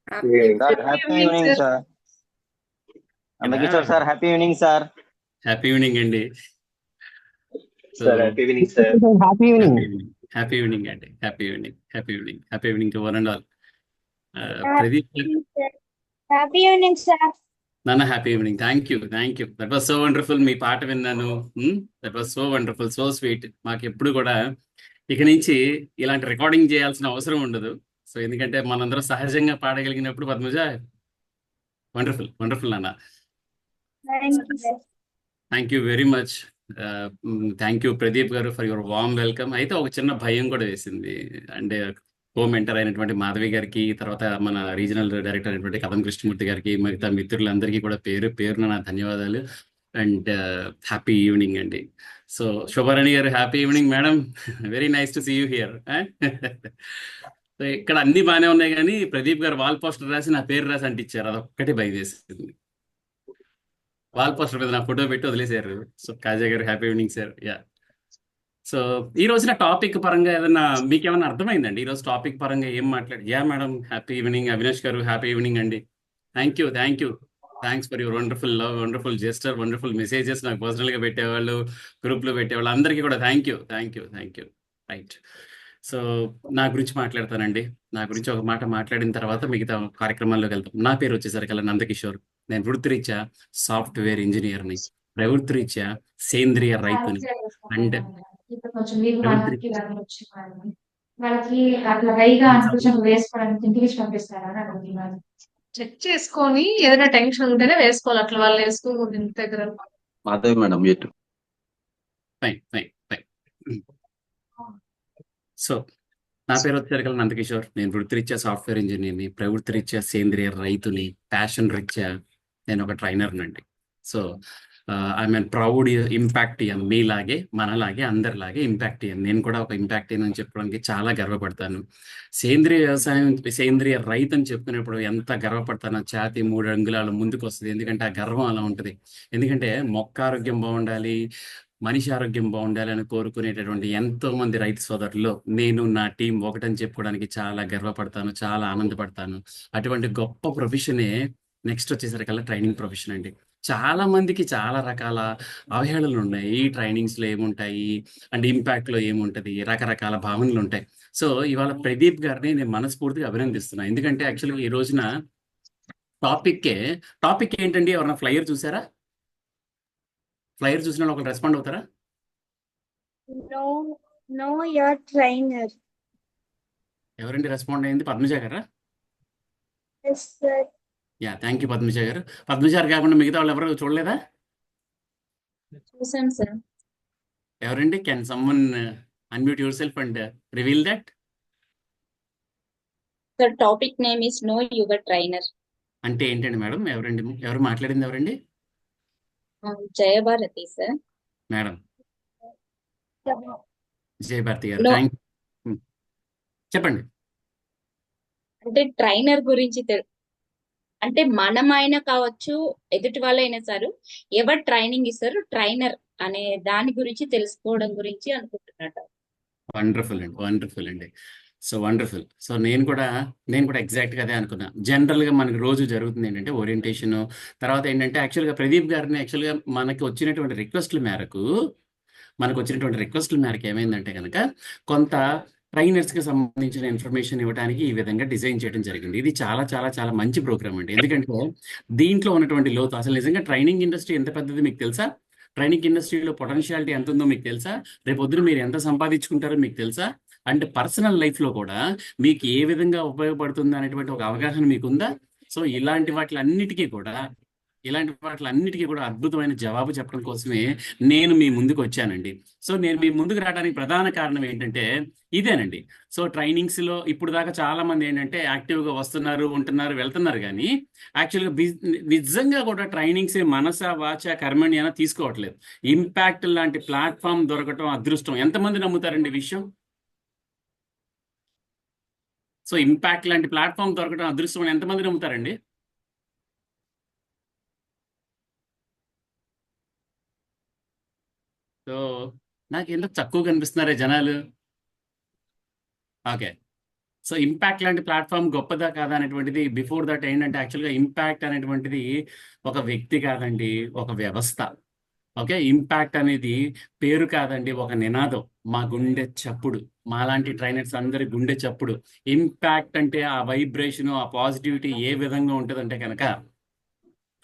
Sir, Happy happy evening, evening, sir. sir. కదా Andakishore, sir, happy evening, sir. Happy evening అండి. So Sir, happy evening, sir. Happy evening. Happy evening అండి. Happy evening to one and all. Happy Pradeep evening, sir. Happy evening, sir. నాన్న happy evening. Thank you. That was so wonderful. మీ పాట విన్నాను. That was so wonderful, so sweet. మాకు ఎప్పుడు కూడా ఇక నుంచి ఇలాంటి రికార్డింగ్ చేయాల్సిన అవసరం ఉండదు. సో ఎందుకంటే మనందరం సహజంగా పాడగలిగినప్పుడు పద్మజ వండర్ఫుల్ నాన్న. Thank you, sir. Thank you very much. Thank you Pradeep గారు ఫర్ యువర్ వార్మ్ వెల్కమ్. అయితే ఒక చిన్న భయం కూడా వేసింది. అంటే కో మెంటర్ అయినటువంటి మాధవి గారికి, తర్వాత మన రీజనల్ డైరెక్టర్ అయినటువంటి కదం కృష్ణమూర్తి గారికి, మిగతా మిత్రులందరికీ కూడా పేరున నా ధన్యవాదాలు. అండ్ హ్యాపీ ఈవినింగ్ అండి. సో శోభారాణి గారు happy evening madam. Very nice to see you here. So ఇక్కడ అన్ని బాగానే ఉన్నాయి, కానీ ప్రదీప్ గారు వాల్ పోస్టర్ రాసి నా పేరు రాసి అంటించారు. అదొక్కటే భయం వేసింది. వాల్ పోస్టర్ మీద నా ఫోటో పెట్టి వదిలేశారు. సో కాజా గారు happy evening sir. Yeah. So ఈ రోజున టాపిక్ పరంగా ఏదైనా మీకేమైనా అర్థమైందండి? ఈరోజు టాపిక్ పరంగా ఏం మాట్లాడి? Yeah madam happy evening. Avinash గారు హ్యాపీ ఈవినింగ్ అండి. Thank you. Thanks for your wonderful love, wonderful gesture, wonderful messages నాకు పర్సనల్గా పెట్టేవాళ్ళు, గ్రూప్లో పెట్టేవాళ్ళు అందరికీ కూడా థ్యాంక్ యూ. రైట్. సో నా గురించి మాట్లాడతానండి. నా గురించి ఒక మాట మాట్లాడిన తర్వాత మిగతా కార్యక్రమాల్లోకి వెళ్తాం. నా పేరు వచ్చేసరికి నందకిషోర్. నేను వృత్తిరీత్యా సాఫ్ట్వేర్ ఇంజనీర్ని, ప్రవృత్తిరీత్యా సేంద్రియ రైతుని. అండ్ చెక్ చేసుకొని ఏదైనా టెన్షన్ ఉంటేనే వేసుకోవాలి. అట్లా వాళ్ళు వేసుకోకూడదు ఇంటి దగ్గర. మాధవి మేడం ఎటు ఫైన్. సో నా పేరు వచ్చేసరికి నందకిషోర్. నేను వృత్తిరీత్యా సాఫ్ట్వేర్ ఇంజనీర్ని, ప్రవృత్తిరీత్యా సేంద్రియ రైతుని, ప్యాషన్ రీత్యా నేను ఒక ట్రైనర్నండి. So I'm proud Impactian. మీలాగే, మనలాగే, అందరిలాగే ఇంపాక్టియన్. నేను కూడా ఒక ఇంపాక్టియన్ అని చెప్పడానికి చాలా గర్వపడతాను. సేంద్రియ వ్యవసాయం, సేంద్రియ రైతు అని చెప్పుకునేప్పుడు ఎంత గర్వపడతానో ఛాతీ 3 అంగుళాలు ముందుకు వస్తుంది. ఎందుకంటే ఆ గర్వం అలా ఉంటుంది. ఎందుకంటే మొక్క ఆరోగ్యం బాగుండాలి, మనిషి ఆరోగ్యం బాగుండాలి అని కోరుకునేటటువంటి ఎంతో మంది రైతు సోదరులు నేను, నా టీం ఒకటని చెప్పుకోవడానికి చాలా గర్వపడతాను, చాలా ఆనందపడతాను. అటువంటి గొప్ప ప్రొఫెషనే నెక్స్ట్ వచ్చేసరికల్లా ట్రైనింగ్ ప్రొఫెషన్ అండి. చాలా మందికి చాలా రకాల అవహేళనలు ఉన్నాయి. ఈ ట్రైనింగ్స్లో ఏముంటాయి అండ్ ఇంపాక్ట్లో ఏముంటుంది, రకరకాల భావనలు ఉంటాయి. సో ఇవాళ ప్రదీప్ గారిని నేను మనస్ఫూర్తిగా అభినందిస్తున్నాను. ఎందుకంటే యాక్చువల్గా ఈ రోజున టాపిక్ ఏంటండి? ఎవరైనా ఫ్లైయర్ చూసారా? ఫ్లైయర్ చూసిన వాళ్ళు ఒకరు రెస్పాండ్ అవుతారా? No, your trainer. ఎవరండి రెస్పాండ్ అయింది? పద్మజ గారా? Yes, sir. Yeah, thank you Padmaja గారు. పద్మజ గారు కాకుండా మిగతా వాళ్ళు ఎవరు చూడలేదా? చూసాం సార్. ఎవరండి? Can someone unmute yourself and reveal that? Sir topic name is know your trainer. అంటే ఏంటండి మేడం? ఎవరు మాట్లాడింది ఎవరండి? జయభారతి సార్. మేడం జయభారతి గారు, No. థ్యాంక్ చెప్పండి. అంటే ట్రైనర్ గురించి అంటే మనమైనా కావచ్చు, ఎదుటి వాళ్ళైనా సార్, ఎవరు ట్రైనింగ్ ఇస్తారు, ట్రైనర్ అనే దాని గురించి తెలుసుకోవడం గురించి అనుకుంటున్నట్టు. వండర్ఫుల్ అండి. So wonderful. సో నేను కూడా ఎగ్జాక్ట్గా అదే అనుకున్నా. జనరల్గా మనకి రోజు జరుగుతుంది ఏంటంటే ఓరియంటేషన్, తర్వాత ఏంటంటే యాక్చువల్గా ప్రదీప్ గారిని యాక్చువల్గా మనకు వచ్చినటువంటి రిక్వెస్ట్ల మేరకు ఏమైందంటే కనుక కొంత ట్రైనర్స్కి సంబంధించిన ఇన్ఫర్మేషన్ ఇవ్వడానికి ఈ విధంగా డిజైన్ చేయడం జరిగింది. ఇది చాలా చాలా చాలా మంచి ప్రోగ్రామ్ అండి. ఎందుకంటే దీంట్లో ఉన్నటువంటి లోతు, అసలు నిజంగా ట్రైనింగ్ ఇండస్ట్రీ ఎంత పెద్దది మీకు తెలుసా? ట్రైనింగ్ ఇండస్ట్రీలో పొటెన్షియాలిటీ ఎంత ఉందో మీకు తెలుసా? రేపొద్దున మీరు ఎంత సంపాదించుకుంటారో మీకు తెలుసా? అండ్ పర్సనల్ లైఫ్లో కూడా మీకు ఏ విధంగా ఉపయోగపడుతుంది అనేటువంటి ఒక అవగాహన మీకుందా? సో ఇలాంటి వాటిలన్నిటికీ కూడా అద్భుతమైన జవాబు చెప్పడం కోసమే నేను మీ ముందుకు వచ్చానండి. సో నేను మీ ముందుకు రావడానికి ప్రధాన కారణం ఏంటంటే ఇదేనండి. సో ట్రైనింగ్స్లో ఇప్పుడు దాకా చాలా మంది ఏంటంటే యాక్టివ్గా వస్తున్నారు, ఉంటున్నారు, వెళ్తున్నారు, కానీ యాక్చువల్గా నిజంగా కూడా ట్రైనింగ్స్ మనస వాచ కర్మణి అయినా తీసుకోవట్లేదు. ఇంపాక్ట్ లాంటి ప్లాట్ఫామ్ దొరకటం అదృష్టం. ఎంతమంది నమ్ముతారండి ఈ విషయం? సో ఇంపాక్ట్ లాంటి ప్లాట్ఫామ్ దొరకటం అదృష్టం అని ఎంతమంది నమ్ముతారండి? సో నాకు ఎంత తక్కువ కనిపిస్తున్నారే జనాలు. ఓకే, సో ఇంపాక్ట్ లాంటి ప్లాట్ఫామ్ గొప్పదా కాదా అనేటువంటిది బిఫోర్ దట్ ఏంటంటే యాక్చువల్గా ఇంపాక్ట్ అనేటువంటిది ఒక వ్యక్తి కాదండి, ఒక వ్యవస్థ. ఓకే, ఇంపాక్ట్ అనేది పేరు కాదండి, ఒక నినాదం, మా గుండె చప్పుడు, మాలాంటి ట్రైనర్స్ అందరి గుండె చప్పుడు. ఇంపాక్ట్ అంటే ఆ వైబ్రేషన్, ఆ పాజిటివిటీ ఏ విధంగా ఉంటుందంటే కనుక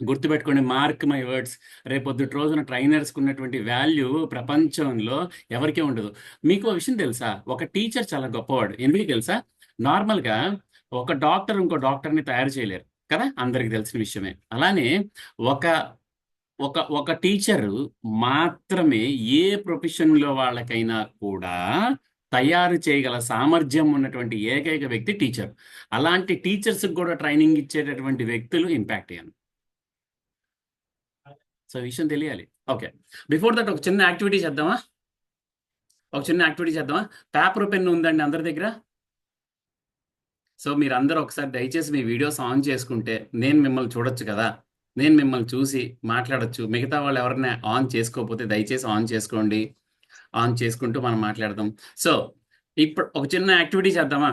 గుర్తుపెట్టుకోండి, మార్క్ మై వర్డ్స్, రేపొద్దుటి రోజున ట్రైనర్స్కి ఉన్నటువంటి వాల్యూ ప్రపంచంలో ఎవరికీ ఉండదు. మీకు ఒక విషయం తెలుసా, ఒక టీచర్ చాలా గొప్పవాడు. ఎందుకు తెలుసా? నార్మల్గా ఒక డాక్టర్ ఇంకో డాక్టర్ని తయారు చేయలేరు కదా, అందరికి తెలిసిన విషయమే. అలానే ఒక ఒక ఒక టీచరు మాత్రమే ఏ ప్రొఫెషన్లో వాళ్ళకైనా కూడా తయారు చేయగల సామర్థ్యం ఉన్నటువంటి ఏకైక వ్యక్తి టీచర్. అలాంటి టీచర్స్కి కూడా ట్రైనింగ్ ఇచ్చేటటువంటి వ్యక్తులు ఇంపాక్ట్ అయ్యాను. సో విషయం తెలియాలి. ఓకే, బిఫోర్ దట్ ఒక చిన్న యాక్టివిటీ చేద్దామా? పేపర్ పెన్ ఉందండి అందరి దగ్గర? సో మీరు అందరూ ఒకసారి దయచేసి మీ వీడియోస్ ఆన్ చేసుకుంటే నేను మిమ్మల్ని చూడొచ్చు కదా, నేను మిమ్మల్ని చూసి మాట్లాడొచ్చు. మిగతా వాళ్ళు ఎవరైనా ఆన్ చేసుకోకపోతే దయచేసి ఆన్ చేసుకోండి. ఆన్ చేసుకుంటూ మనం మాట్లాడదాం. సో ఇప్పుడు ఒక చిన్న యాక్టివిటీ చేద్దామా?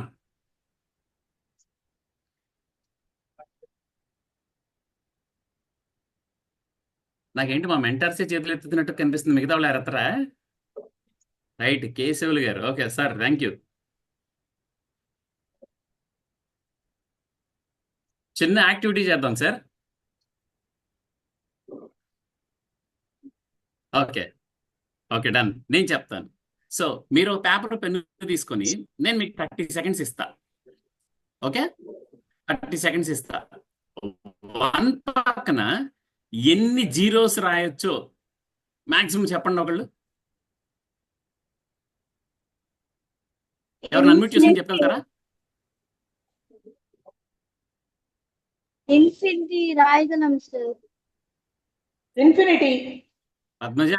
నాకేంటి మా మెంటర్సే చేతులు ఎత్తుతున్నట్టు కనిపిస్తుంది, మిగతా వాళ్ళు ఎత్తరా? రైట్, కేశవులు గారు. Okay sir, thank you. చిన్న యాక్టివిటీ చేద్దాం సార్. Okay okay, done. నేను చెప్తాను. సో మీరు ఒక పేపర్ పెన్ను తీసుకొని నేను మీకు 30 సెకండ్స్ ఇస్తా. ఓకే, 30 సెకండ్స్ ఇస్తా. 1 పక్కన ఎన్ని జీరోస్ రాయొచ్చో మాక్సిమం చెప్పండి ఒకళ్ళు. ఎవరు అన్మ్యూట్ చేసుకుని చెప్పగలుగుతారా? ఇన్ఫినిటీ రాయగలం సార్. ఇన్ఫినిటీ. పద్మజ,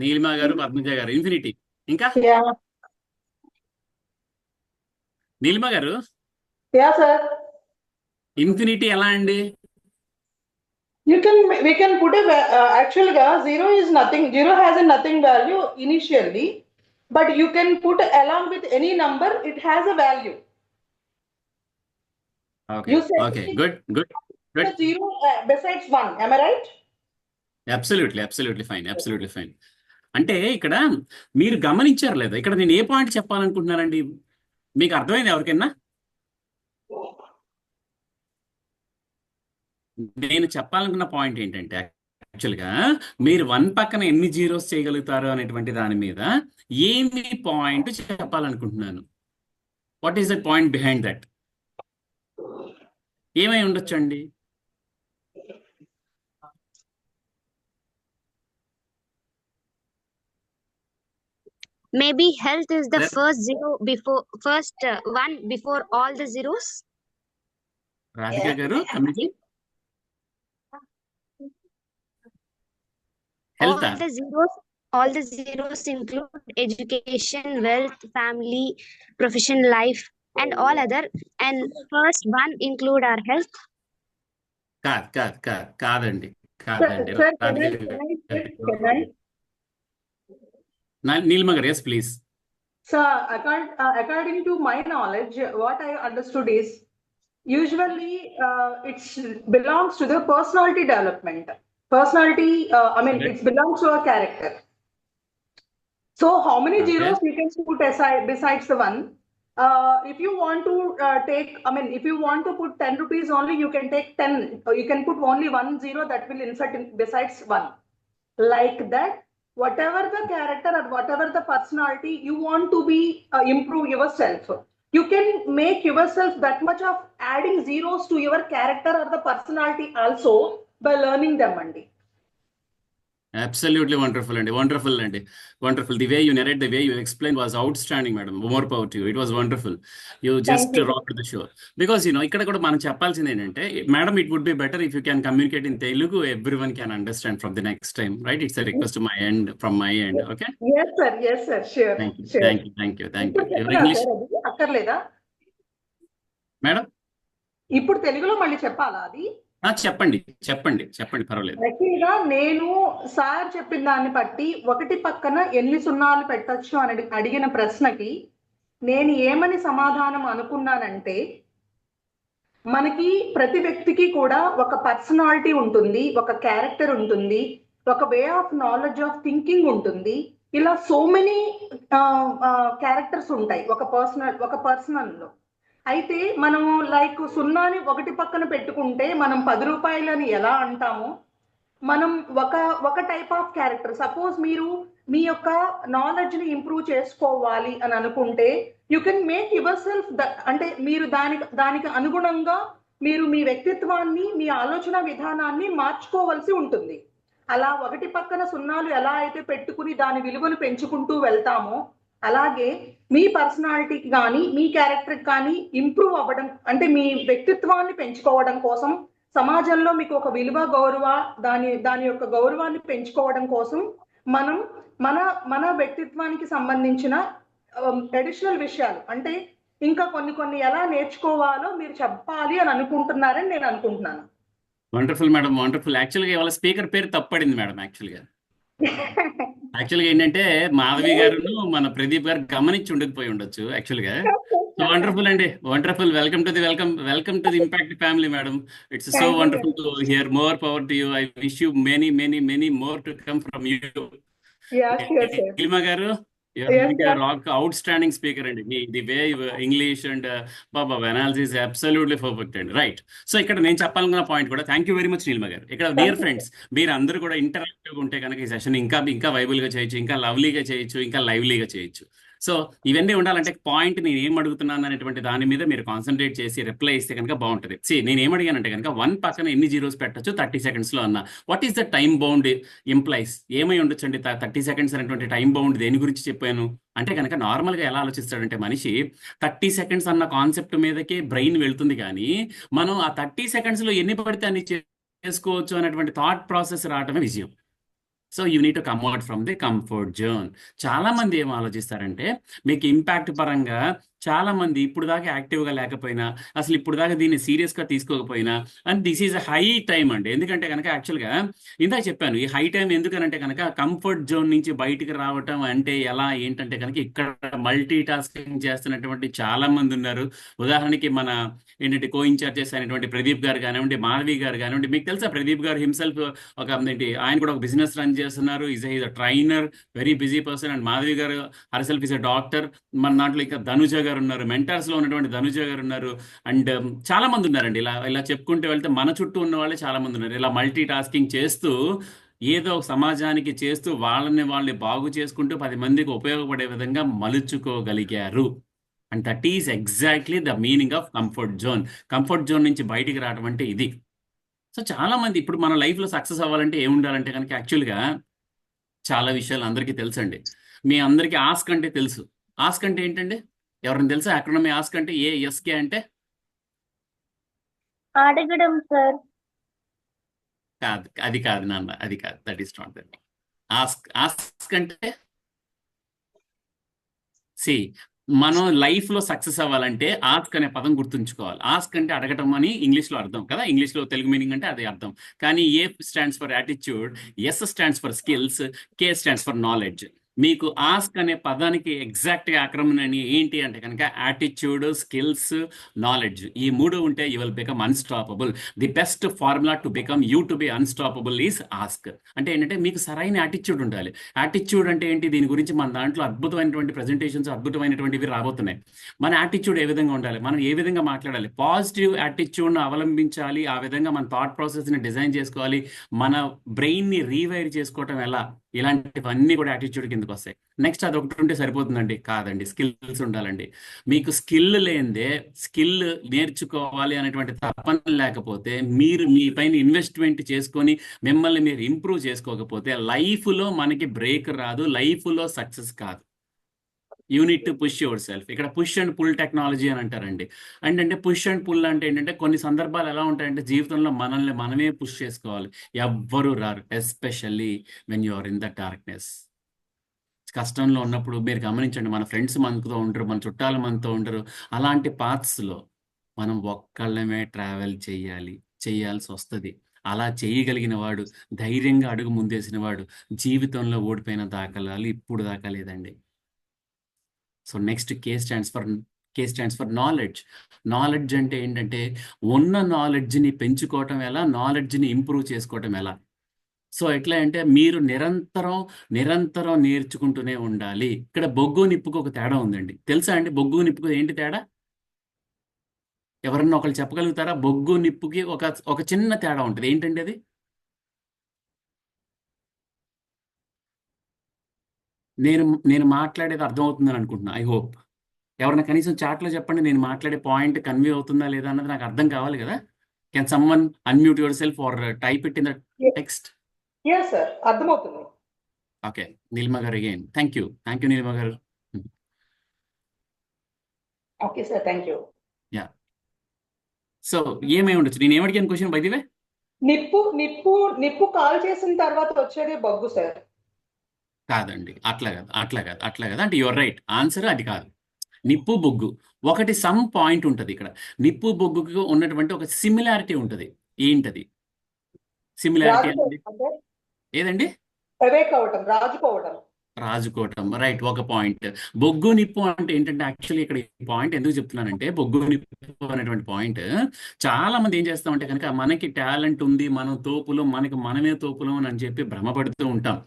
నీలిమా గారు, పద్మజ గారు ఇన్ఫినిటీ. ఇంకా నీలిమా గారు, యా సార్. ఇన్ఫినిటీ ఎలా అండి? We can put actually zero is nothing. Zero has a nothing value initially, but you can put along with any number. It has a value. Okay You said okay, good good good. zero besides one. Am I right? Absolutely fine. అంటే ఇక్కడ మీరు గమనించారు లేదా, ఇక్కడ నేను ఏ point చెప్పాలనుకుంటున్నానండి? మీకు అర్థమైంది ఎవరికైనా? నేను చెప్పాలనుకున్న పాయింట్ ఏంటంటే యాక్చువల్గా మీరు 1 పక్కన ఎన్ని జీరోస్ చేయగలుగుతారు అనేటువంటి దాని మీద ఏమి పాయింట్ చెప్పాలనుకుంటున్నాను. What is the point behind that? ఏమై ఉండొచ్చండి? Maybe health is the first one before all the zeros. Radhika గారు, committee All health the zeros include education, wealth, family, profession, life, and all other. And first one include our health. కాదండి. Sir, can I? Neelima గారు, yes please. So, according to my knowledge, what I understood is usually it belongs to the personality development. Personality, Okay. it belongs to a character. So, how many Okay. zeros you can put aside besides the one? If you want to if you want to put 10 rupees only, you can take 10. You can put only 1 zero that will insert in besides one. Like that, whatever the character or whatever the personality you want to be improve yourself, you can make yourself that much of adding zeros to your character or the personality also by learning them, Andi. Absolutely wonderful అండి, wonderful. The way you narrate, the way you explained was outstanding, madam. More power to you. It was wonderful. You just Thank you. rocked the show. Because ఇక్కడ కూడా మనం చెప్పాల్సింది ఏంటంటే, madam, it would be better if you can communicate in Telugu. Everyone can understand from the next time, right? It's a request to my end, from my end. Okay? Yes, sir. Sure. Thank you. Sure. Thank you. ఇప్పుడు Your చెప్పనా English, sir అది? అక్కర్లేదా? Madam? ఇప్పుడు తెలుగులో మళ్ళీ చెప్పాలా అది? చెప్పండి, పర్వాలేదు. యాక్చువల్ గా నేను సార్ చెప్పిన దాన్ని బట్టి 1 పక్కన ఎన్ని సున్నాలు పెట్టొచ్చు అని అడిగిన ప్రశ్నకి నేను ఏమని సమాధానం అనుకున్నానంటే, మనకి ప్రతి వ్యక్తికి కూడా ఒక పర్సనాలిటీ ఉంటుంది, ఒక క్యారెక్టర్ ఉంటుంది, ఒక way of knowledge of thinking ఉంటుంది. ఇలా సో మెనీ క్యారెక్టర్స్ ఉంటాయి ఒక పర్సనల్లో. అయితే మనము లైక్ సున్నాని ఒకటి పక్కన పెట్టుకుంటే మనం 10 రూపాయలని ఎలా అంటామో, మనం ఒక టైప్ ఆఫ్ క్యారెక్టర్, సపోజ్ మీరు మీ యొక్క నాలెడ్జ్ ని ఇంప్రూవ్ చేసుకోవాలి అని అనుకుంటే, you can make your self అంటే మీరు దానికి అనుగుణంగా మీరు మీ వ్యక్తిత్వాన్ని, మీ ఆలోచన విధానాన్ని మార్చుకోవాల్సి ఉంటుంది. అలా ఒకటి పక్కన సున్నాలు ఎలా అయితే పెట్టుకుని దాని విలువను పెంచుకుంటూ వెళ్తామో, అలాగే మీ పర్సనాలిటీకి కానీ మీ క్యారెక్టర్కి కానీ ఇంప్రూవ్ అవ్వడం, అంటే మీ వ్యక్తిత్వాన్ని పెంచుకోవడం కోసం, సమాజంలో మీకు ఒక విలువ గౌరవ దాని యొక్క గౌరవాన్ని పెంచుకోవడం కోసం మనం మన వ్యక్తిత్వానికి సంబంధించిన ట్రెడిషనల్ విషయాలు, అంటే ఇంకా కొన్ని ఎలా నేర్చుకోవాలో మీరు చెప్పాలి అని అనుకుంటున్నారని నేను అనుకుంటున్నాను. Wonderful madam, wonderful. యాక్చువల్గా ఇవాళ స్పీకర్ పేరు తప్పడింది మేడం. యాక్చువల్గా ఏంటంటే మాధవి గారును మన ప్రదీప్ గారు గమనించి ఉండకపోయి ఉండొచ్చు యాక్చువల్గా. సో వండర్ఫుల్ అండి, wonderful. Welcome to the impact family madam. It's so wonderful to hear. More power to you. I wish you many more to come from you. Neelima గారు, రాక్ అవుట్ స్టాండింగ్ స్పీకర్ అండి. The way English and Baba analysis absolutely perfect అండి. Right. So ఇక్కడ నేను చెప్పాలనుకున్న point కూడా, thank you very much Neelima గారు. ఇక్కడ dear friends, మీరు అందరూ కూడా ఇంటరాక్టివ్గా ఉంటే కనుక ఈ సెషన్ ఇంకా వైబుల్గా చేయొచ్చు, ఇంకా లవ్లీగా చేయొచ్చు, ఇంకా లైవ్లీగా చేయొచ్చు. సో ఇవన్నీ ఉండాలంటే పాయింట్ నేను ఏం అడుగుతున్నాను అనేటువంటి దాని మీద మీరు కాన్సన్ట్రేట్ చేసి రిప్లై ఇస్తే కనుక బాగుంటుంది. నేను ఏం అడిగానంటే కనుక 1 పక్కన ఎన్ని జీరోస్ పెట్టచ్చు 30 సెకండ్స్లో అన్న. What is the time bound implies? ఏమై ఉండొచ్చండి 30 సెకండ్స్ అనేటువంటి టైం బౌండ్ దేని గురించి చెప్పాను అంటే కనుక, నార్మల్గా ఎలా ఆలోచిస్తాడంటే మనిషి 30 సెకండ్స్ అన్న కాన్సెప్ట్ మీదకే బ్రెయిన్ వెళ్తుంది, కానీ మనం ఆ 30 సెకండ్స్లో ఎన్ని పడితే అన్ని చేసుకోవచ్చు అనేటువంటి థాట్ ప్రాసెస్ రావటమే విజయం. So you need to come out from the comfort zone. చాలా మంది ఏం ఆలోచిస్తారంటే, మీకు ఇంపాక్ట్ పరంగా చాలా మంది ఇప్పుడు దాకా యాక్టివ్గా లేకపోయినా, అసలు ఇప్పుడు దాకా దీన్ని సీరియస్గా తీసుకోకపోయినా, and this is high time అండి. ఎందుకంటే కనుక యాక్చువల్గా ఇందాక చెప్పాను, ఈ హై టైం ఎందుకనంటే కనుక కంఫర్ట్ జోన్ నుంచి బయటికి రావటం అంటే ఎలా ఏంటంటే కనుక, ఇక్కడ మల్టీ టాస్కింగ్ చేస్తున్నటువంటి చాలా మంది ఉన్నారు. ఉదాహరణకి మన ఏంటంటే కో ఇన్ఛార్జెస్ అయినటువంటి ప్రదీప్ గారు కానివ్వండి, మాధవి గారు కానివ్వండి. మీకు తెలుసా ప్రదీప్ గారు హిమ్సెల్ఫ్ ఆయన కూడా ఒక బిజినెస్ రన్ చేస్తున్నారు. Is a trainer, very busy person. And Madhavi గారు హర్సెల్ఫ్ ఈజ్ అ డాక్టర్. మన దాంట్లో ఇంకా ధనుజ గారు ఉన్నారు, మెంటర్స్ లో ఉన్నటువంటి ధనుజ గారు ఉన్నారు. అండ్ చాలా మంది ఉన్నారండి. ఇలా చెప్పుకుంటూ వెళ్తే మన చుట్టూ ఉన్న వాళ్ళే చాలా మంది ఉన్నారు. ఇలా మల్టీ టాస్కింగ్ చేస్తూ ఏదో సమాజానికి చేస్తూ వాళ్ళని బాగు చేసుకుంటూ 10 మందికి ఉపయోగపడే విధంగా మలుచుకోగలిగారు. And that is exactly the meaning of comfort zone. Comfort zone నుంచి బయటికి రావడం అంటే ఇది. సో చాలా మంది ఇప్పుడు మన లైఫ్లో సక్సెస్ అవ్వాలంటే ఏముండాలంటే కనుక, యాక్చువల్గా చాలా విషయాలు అందరికీ తెలుసండి. మీ అందరికీ ఆస్క్ అంటే తెలుసు. ఆస్క్ అంటే ఏంటండి? ఎవరైనా తెలుసా? అక్రోనమీ ఆస్క్ అంటే ASK అంటే? అడగడం సార్. కాదు, అది కాదు నాన్న, అది కాదు. That is not that. Ask అంటే మనం లైఫ్లో సక్సెస్ అవ్వాలంటే ఆస్క్ అనే పదం గుర్తుంచుకోవాలి. ఆస్క్ అంటే అడగటం అని ఇంగ్లీష్లో అర్థం కదా, ఇంగ్లీష్లో తెలుగు మీనింగ్ అంటే అదే అర్థం. కానీ A stands for attitude, S stands for skills, K stands for knowledge. మీకు ఆస్క్ అనే పదానికి ఎగ్జాక్ట్గా ఆక్రమణ ఏంటి అంటే కనుక, యాటిట్యూడ్, స్కిల్స్, నాలెడ్జ్, ఈ 3 ఉంటే you will become unstoppable. The best formula to become you to be unstoppable is ask. అంటే ఏంటంటే మీకు సరైన యాటిట్యూడ్ ఉండాలి. యాటిట్యూడ్ అంటే ఏంటి? దీని గురించి మన దాంట్లో అద్భుతమైనటువంటి ప్రజెంటేషన్స్, అద్భుతమైనటువంటివి రాబోతున్నాయి. మన యాటిట్యూడ్ ఏ విధంగా ఉండాలి, మనం ఏ విధంగా మాట్లాడాలి, పాజిటివ్ యాటిట్యూడ్ను అవలంబించాలి. ఆ విధంగా మన థాట్ ప్రాసెస్ని డిజైన్ చేసుకోవాలి. మన బ్రెయిన్ని రీవైర్ చేసుకోవటం ఎలా, ఇలాంటివన్నీ కూడా యాటిట్యూడ్ కిందకు వస్తాయి. నెక్స్ట్ అదొకటి ఉంటే సరిపోతుందండి? కాదండి, స్కిల్స్ ఉండాలండి. మీకు స్కిల్ లేనిదే, స్కిల్ నేర్చుకోవాలి అనేటువంటి తపన లేకపోతే, మీరు మీ పైన ఇన్వెస్ట్మెంట్ చేసుకొని మిమ్మల్ని మీరు ఇంప్రూవ్ చేసుకోకపోతే లైఫ్లో మనకి బ్రేక్ రాదు, లైఫ్లో సక్సెస్ కాదు. Unit to push your self. ఇక్కడ పుష్ అండ్ పుల్ టెక్నాలజీ అని అంటారండి. అంటే పుష్ అండ్ పుల్ అంటే ఏంటంటే, కొన్ని సందర్భాలు ఎలా ఉంటాయంటే జీవితంలో మనల్ని మనమే పుష్ చేసుకోవాలి. ఎవ్వరూ రారు, especially when you are in the darkness. కష్టంలో ఉన్నప్పుడు మీరు గమనించండి, మన ఫ్రెండ్స్ మనతో ఉంటారు, మన చుట్టాలు మనతో ఉంటారు. అలాంటి పాత్స్లో మనం ఒక్కళ్ళమే ట్రావెల్ చేయాల్సి వస్తుంది. అలా చేయగలిగిన వాడు, ధైర్యంగా అడుగు ముందేసిన వాడు జీవితంలో ఓడిపోయిన దాఖలాలు ఇప్పుడు దాకా లేదండి. So next K stands for knowledge. Knowledge అంటే ఏంటంటే ఉన్న నాలెడ్జ్ని పెంచుకోవటం ఎలా, నాలెడ్జ్ని ఇంప్రూవ్ చేసుకోవటం ఎలా. సో ఎట్లా అంటే మీరు నిరంతరం నేర్చుకుంటూనే ఉండాలి. ఇక్కడ బొగ్గు నిప్పుకు ఒక తేడా ఉందండి. తెలుసా అండి బొగ్గు నిప్పుకు ఏంటి తేడా? ఎవరన్నా ఒకళ్ళు చెప్పగలుగుతారా? బొగ్గు నిప్పుకి ఒక చిన్న తేడా ఉంటుంది. ఏంటండి అది? నేను మాట్లాడేది అర్థమవుతుందని అనుకుంటున్నా. I hope. ఎవరైనా కనీసం చాట్లో చెప్పండి, నేను మాట్లాడే పాయింట్ కన్వే అవుతుందా లేదా అన్నది నాకు అర్థం కావాలి కదా. Can someone unmute yourself or type it in the text? Yes sir, అర్థమవుతుంది. ఓకే, నీలిమ గారు అగైన్ థ్యాంక్ యూ నీలిమ గారు. Okay sir, thank you. Ya, so ఏమై ఉండొచ్చు? నేను ఏమడిగాను క్వశ్చన్ బై ది వే? నిప్పు కాల్ చేసిన తర్వాత వచ్చేది బొగ్గు సార్. కాదండి, అట్లా కాదు. అంటే యువర్ రైట్, ఆన్సర్ అది కాదు. నిప్పు బొగ్గు ఒకటి సమ్ పాయింట్ ఉంటుంది ఇక్కడ. నిప్పు బొగ్గుకు ఉన్నటువంటి ఒక సిమిలారిటీ ఉంటుంది. ఏంటది సిమిలారిటీ అనేది? ఏదండి? రాజుకోవటం, రైట్, ఒక పాయింట్. బొగ్గు నిప్పు అంటే ఏంటంటే యాక్చువల్లీ ఇక్కడ ఈ పాయింట్ ఎందుకు చెప్తున్నానంటే, బొగ్గు నిప్పు అనేటువంటి పాయింట్ చాలా మంది ఏం చేస్తామంటే కనుక మనకి టాలెంట్ ఉంది, మనం తోపులం, మనమే తోపులం అని చెప్పి భ్రమపడుతూ ఉంటాం.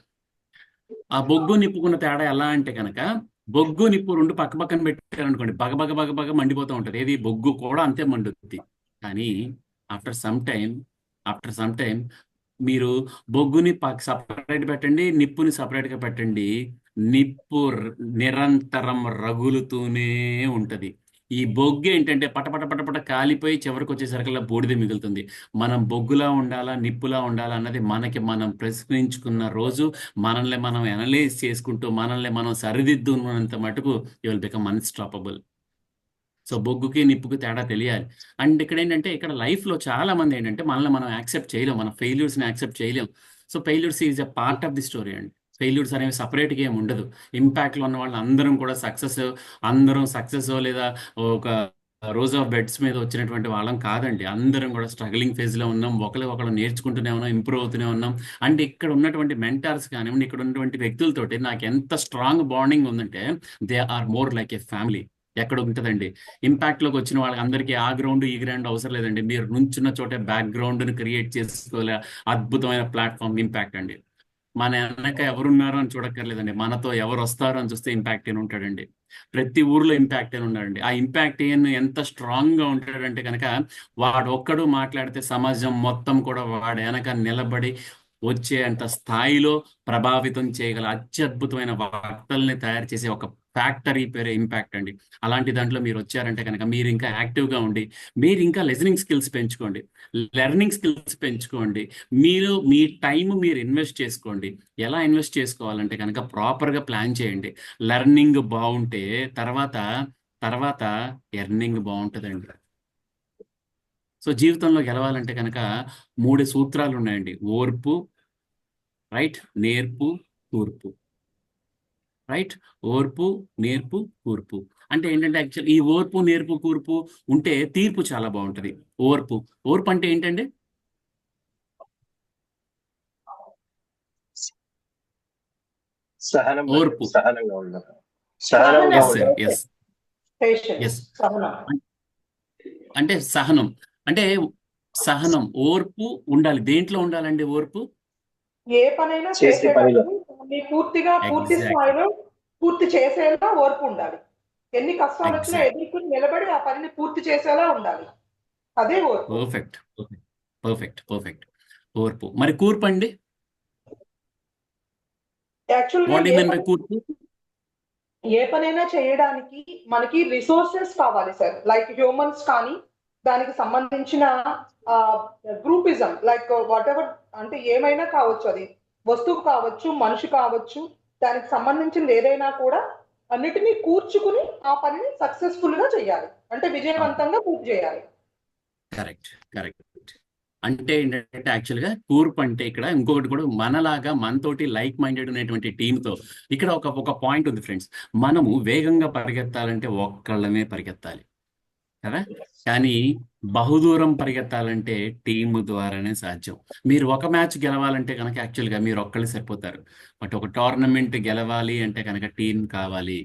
ఆ బొగ్గు నిప్పుకున్న తేడా ఎలా అంటే కనుక, బొగ్గు నిప్పు రెండు పక్క పక్కన పెట్టారనుకోండి, బగ మండిపోతూ ఉంటుంది. ఏది? బొగ్గు కూడా అంతే మండుతుంది. కానీ ఆఫ్టర్ సమ్ టైం మీరు బొగ్గుని సపరేట్ పెట్టండి, నిప్పుని సపరేట్గా పెట్టండి, నిప్పు నిరంతరం రగులుతూనే ఉంటది. ఈ బొగ్గు ఏంటంటే పటపట కాలిపోయి చివరికి వచ్చేసరికల్లా బూడిద మిగులుతుంది. మనం బొగ్గులా ఉండాలా, నిప్పులా ఉండాలా అన్నది మనం ప్రశ్నించుకున్న రోజు, మనల్ని మనం అనలైజ్ చేసుకుంటూ మనల్ని మనం సరిదిద్దున్నంత మటుకు you will become unstoppable. So బొగ్గుకి నిప్పుకి తేడా తెలియాలి. అండ్ ఇక్కడ ఏంటంటే, ఇక్కడ లైఫ్లో చాలా మంది ఏంటంటే మనల్ని మనం యాక్సెప్ట్ చేయలేం, మన ఫెయిల్యూర్స్ని యాక్సెప్ట్ చేయలేం. So failures is a part of the story అండి. ఫెయిల్యూర్స్ అనేవి సపరేట్గా ఏమి ఉండదు. ఇంపాక్ట్లో ఉన్న వాళ్ళు అందరం కూడా సక్సెస్ లేదా ఒక రోజ్ ఆఫ్ బెడ్స్ మీద వచ్చినటువంటి వాళ్ళం కాదండి. అందరం కూడా స్ట్రగ్లింగ్ ఫేజ్లో ఉన్నాం, ఒకరు నేర్చుకుంటూనే ఉన్నాం, ఇంప్రూవ్ అవుతూనే ఉన్నాం. అండ్ ఇక్కడ ఉన్నటువంటి మెంటార్స్ కానివ్వండి, ఇక్కడ ఉన్నటువంటి వ్యక్తులతోటి నాకు ఎంత స్ట్రాంగ్ బాండింగ్ ఉందంటే, they are more like a family. ఎక్కడ ఉంటుందండి? ఇంపాక్ట్లోకి వచ్చిన వాళ్ళకి అందరికీ ఆ గ్రౌండ్ ఈ గ్రౌండ్ అవసరం లేదండి. మీరు నుంచున్న చోటే బ్యాక్గ్రౌండ్ని క్రియేట్ చేసుకోలే అద్భుతమైన ప్లాట్ఫామ్ ఇంపాక్ట్ అండి. మన వెనక ఎవరున్నారో అని చూడక్కర్లేదండి, మనతో ఎవరు వస్తారో అని చూస్తే ఇంపాక్ట్ అని ఉంటాడండి. ప్రతి ఊర్లో ఇంపాక్ట్ అని ఉన్నాడండి. ఆ ఇంపాక్ట్ ఎంత స్ట్రాంగ్గా ఉంటాడంటే కనుక, వాడు ఒక్కడు మాట్లాడితే సమాజం మొత్తం కూడా వాడు వెనక నిలబడి వచ్చే అంత స్థాయిలో ప్రభావితం చేయగల అత్యద్భుతమైన వార్తల్ని తయారు చేసే ఒక ఫ్యాక్టరీ పేరే ఇంపాక్ట్ అండి. అలాంటి దాంట్లో మీరు వచ్చారంటే కనుక మీరు ఇంకా యాక్టివ్గా ఉండి, మీరు ఇంకా లిజనింగ్ స్కిల్స్ పెంచుకోండి, లెర్నింగ్ స్కిల్స్ పెంచుకోండి, మీ టైం మీరు ఇన్వెస్ట్ చేసుకోండి. ఎలా ఇన్వెస్ట్ చేసుకోవాలంటే కనుక ప్రాపర్గా ప్లాన్ చేయండి. లెర్నింగ్ బాగుంటే తర్వాత ఎర్నింగ్ బాగుంటుందండి. సో జీవితంలో గెలవాలంటే కనుక 3 సూత్రాలు ఉన్నాయండి. ఓర్పు, రైట్, నేర్పు, కూర్పు. రైట్, ఓర్పు, నేర్పు, కూర్పు అంటే ఏంటంటే యాక్చువల్ ఈ ఓర్పు, నేర్పు, కూర్పు ఉంటే తీర్పు చాలా బాగుంటుంది. ఓర్పు అంటే ఏంటండి? ఓర్పు, అంటే సహనం, ఓర్పు ఉండాలి. దేంట్లో ఉండాలండి ఓర్పు? ఏ పనైనా చేసేటప్పుడు పూర్తి స్థాయిలో పూర్తి చేసేలా ఓర్పు ఉండాలి. ఎన్ని కష్టాలు వచ్చినా ఎదుర్కొని నిలబడి ఆ పనిని పూర్తి చేసేలా ఉండాలి. అదే ఓర్పు. పర్ఫెక్ట్. ఓర్పు. మరి కూర్పు అండి? యాక్చువల్గా ఏ పనైనా చేయడానికి మనకి రిసోర్సెస్ కావాలి సార్. లైక్ హ్యూమన్స్ కానీ, దానికి సంబంధించిన గ్రూపిజం, లైక్ వాట్ ఎవర్, అంటే ఏమైనా కావచ్చు, అది వస్తువు కావచ్చు, మనిషి కావచ్చు, దానికి సంబంధించింది ఏదైనా కూడా అన్నిటినీ కూర్చుకుని ఆ పనిని సక్సెస్ఫుల్ గా చేయాలి, అంటే విజయవంతంగా పూర్తి చేయాలి. కరెక్ట్. అంటే ఏంటంటే యాక్చువల్గా కూర్పు అంటే ఇక్కడ ఇంకొకటి కూడా, మనలాగా మనతోటి లైక్ మైండెడ్ అనేటువంటి టీంతో ఇక్కడ ఒక పాయింట్ ఉంది ఫ్రెండ్స్. మనము వేగంగా పరిగెత్తాలంటే ఒక్కళ్ళమే పరిగెత్తాలి కదా, కానీ బహుదూరం పరిగెత్తాలంటే టీం ద్వారానే సాధ్యం. మీరు ఒక మ్యాచ్ గెలవాలంటే కనుక యాక్చువల్గా మీరు ఒక్కళ్ళు సరిపోతారు. బట్ ఒక టోర్నమెంట్ గెలవాలి అంటే కనుక టీం కావాలి.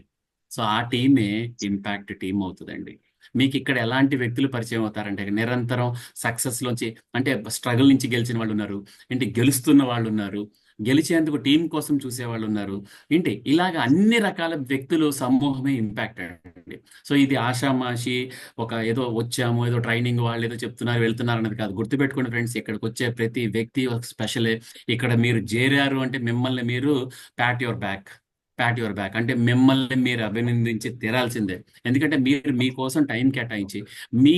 సో ఆ టీమే ఇంపాక్ట్ టీం అవుతుందండి. మీకు ఇక్కడ ఎలాంటి వ్యక్తులు పరిచయం అవుతారంటే నిరంతరం సక్సెస్ లోంచి అంటే స్ట్రగుల్ నుంచి గెలిచిన వాళ్ళు ఉన్నారు, ఏంటి గెలుస్తున్న వాళ్ళు ఉన్నారు, గెలిచేందుకు టీం కోసం చూసే వాళ్ళు ఉన్నారు, ఏంటి ఇలాగ అన్ని రకాల వ్యక్తులు సమూహమే ఇంపాక్ట్ అండి. సో ఇది ఆషామాషి ఒక ఏదో వచ్చాము ఏదో ట్రైనింగ్ వాళ్ళు ఏదో చెప్తున్నారు వెళ్తున్నారు అన్నది కాదు. గుర్తుపెట్టుకోండి ఫ్రెండ్స్, ఇక్కడికి వచ్చే ప్రతి వ్యక్తి ఒక స్పెషలే. ఇక్కడ మీరు చేరారు అంటే మిమ్మల్ని మీరు ప్యాట్ యువర్ బ్యాక్ అంటే మిమ్మల్ని మీరు అభినందించి తీరాల్సిందే. ఎందుకంటే మీరు మీకోసం టైం కేటాయించి మీ